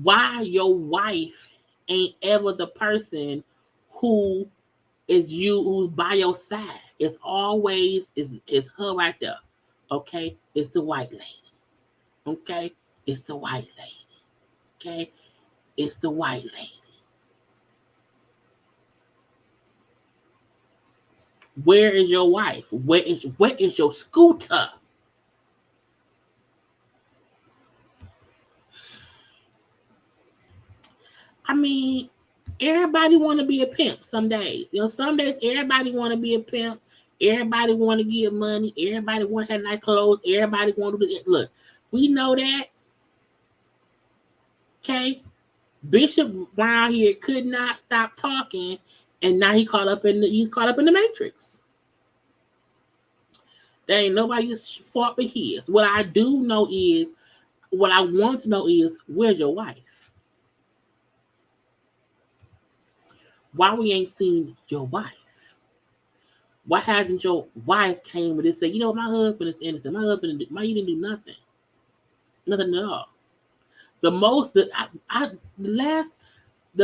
why your wife ain't ever the person who's by your side? It's always is her right there. Okay? It's the white lady. Okay? It's the white lady. Okay? It's the white lady. Where is your wife? Where is your scooter? I mean, everybody want to be a pimp some days. Some days everybody want to be a pimp. Everybody want to give money. Everybody want to have nice clothes. Everybody want to do it. Look, we know that. Okay? Bishop around here could not stop talking, and now he's caught up in the matrix. There ain't nobody's fault but his. What I want to know is, where's your wife? Why we ain't seen your wife? Why hasn't your wife came and say, my husband is innocent. My husband, he didn't do nothing. Nothing at all. The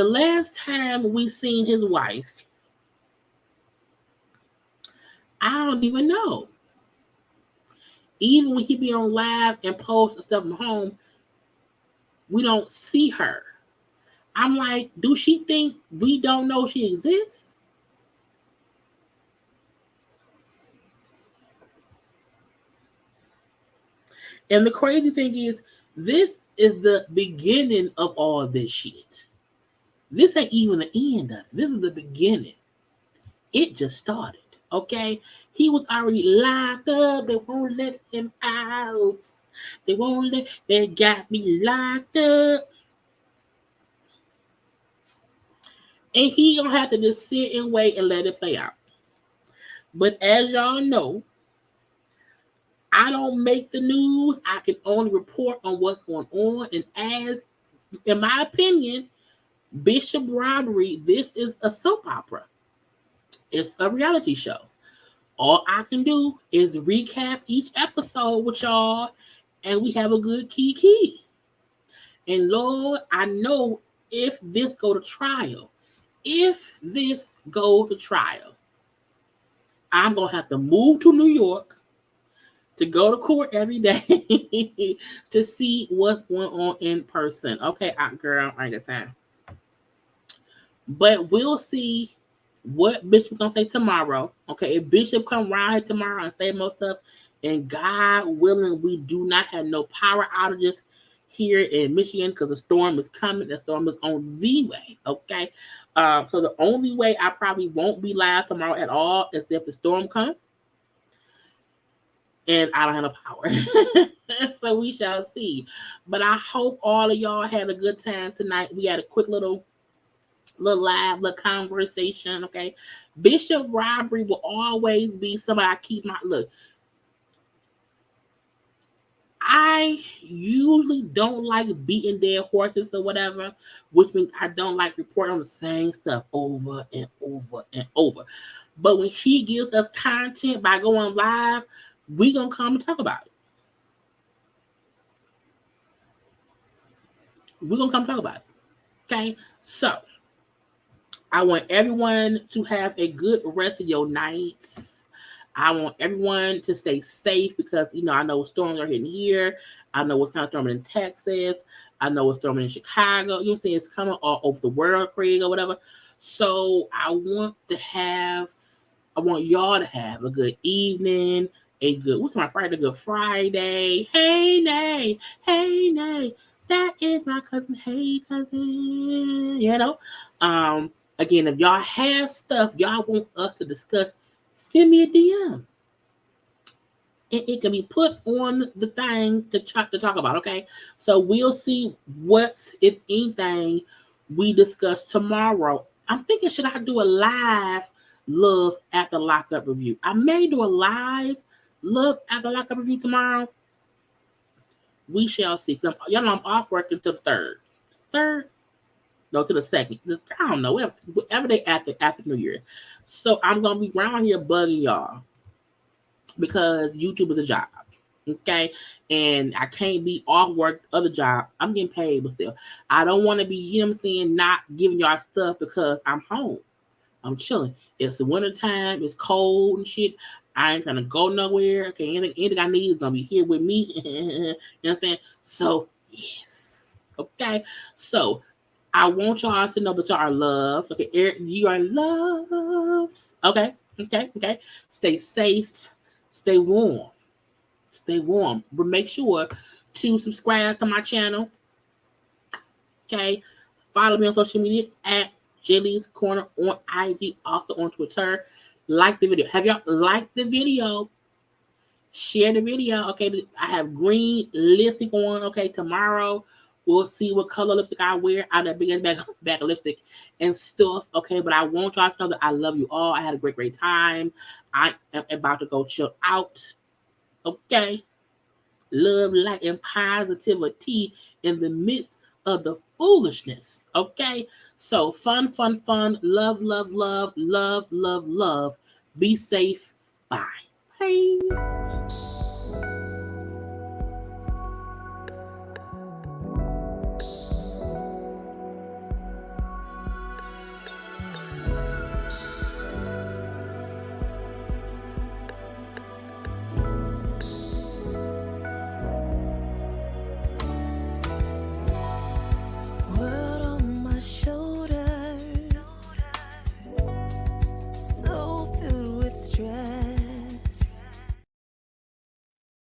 last time we seen his wife, I don't even know. Even when he be on live and post and stuff from home, we don't see her. I'm like, do she think we don't know she exists? And the crazy thing is, this is the beginning of all this shit. This ain't even the end of it. This is the beginning. It just started, okay? He was already locked up. They won't let him out. They got me locked up. And he gonna have to just sit and wait and let it play out. But as y'all know, I don't make the news. I can only report on what's going on. And as, in my opinion, Bishop Robbery, this is a soap opera. It's a reality show. All I can do is recap each episode with y'all, and we have a good key. And Lord, I know if this go to trial, I'm going to have to move to New York to go to court every day to see what's going on in person. Okay, girl, I ain't got time. But we'll see what Bishop's going to say tomorrow. Okay, if Bishop come around here tomorrow and say more stuff, and God willing, we do not have no power outages here in Michigan because the storm is coming. The storm is on the way, okay? So the only way I probably won't be live tomorrow at all is if the storm comes. and I don't have no power. So we shall see. But I hope all of y'all had a good time tonight. We had a quick little live, little conversation. Okay, Bishop Robbery will always be somebody I keep my look. I usually don't like beating dead horses or whatever, which means I don't like reporting on the same stuff over and over and over. But when he gives us content by going live, we gonna come and talk about it. We're gonna come talk about it. Okay, so I want everyone to have a good rest of your nights. I want everyone to stay safe because, you know, I know storms are hitting here. I know what's kind of storming in Texas. I know what's storming in Chicago. You know what I'm saying? It's coming all over the world, Craig, or whatever. So I want y'all to have a good evening, what's my Friday? A good Friday. Hey, Nay. Hey, Nay. That is my cousin. Hey, cousin. You know? Again, if y'all have stuff y'all want us to discuss, send me a DM. It can be put on the thing to talk about, okay? So we'll see what, if anything, we discuss tomorrow. I'm thinking, should I do a live love after lockup review? I may do a live love after lockup review tomorrow. We shall see. Y'all know I'm off work until the third. No, to the second. I don't know. Whatever day after New Year. So I'm gonna be around here bugging y'all because YouTube is a job. Okay. And I can't be off work, other job. I'm getting paid, but still. I don't want to be, you know what I'm saying, not giving y'all stuff because I'm home. I'm chilling. It's the winter time, it's cold and shit. I ain't gonna go nowhere. Okay, anything I need is gonna be here with me. You know what I'm saying? So yes. Okay. So I want y'all to know that y'all are loved. Okay, you are loved. Okay. Stay safe. Stay warm. But make sure to subscribe to my channel. Okay. Follow me on social media at JayLeesCorner on IG, also on Twitter. Like the video. Have y'all liked the video? Share the video. Okay. I have green lipstick on. Okay. Tomorrow we'll see what color lipstick I wear out of that big bag of lipstick and stuff. Okay. But I want y'all to know that I love you all. I had a great time. I am about to go chill out. Okay. Love, light, and positivity in the midst of the foolishness. Okay. So fun. Love. Be safe. Bye. Bye.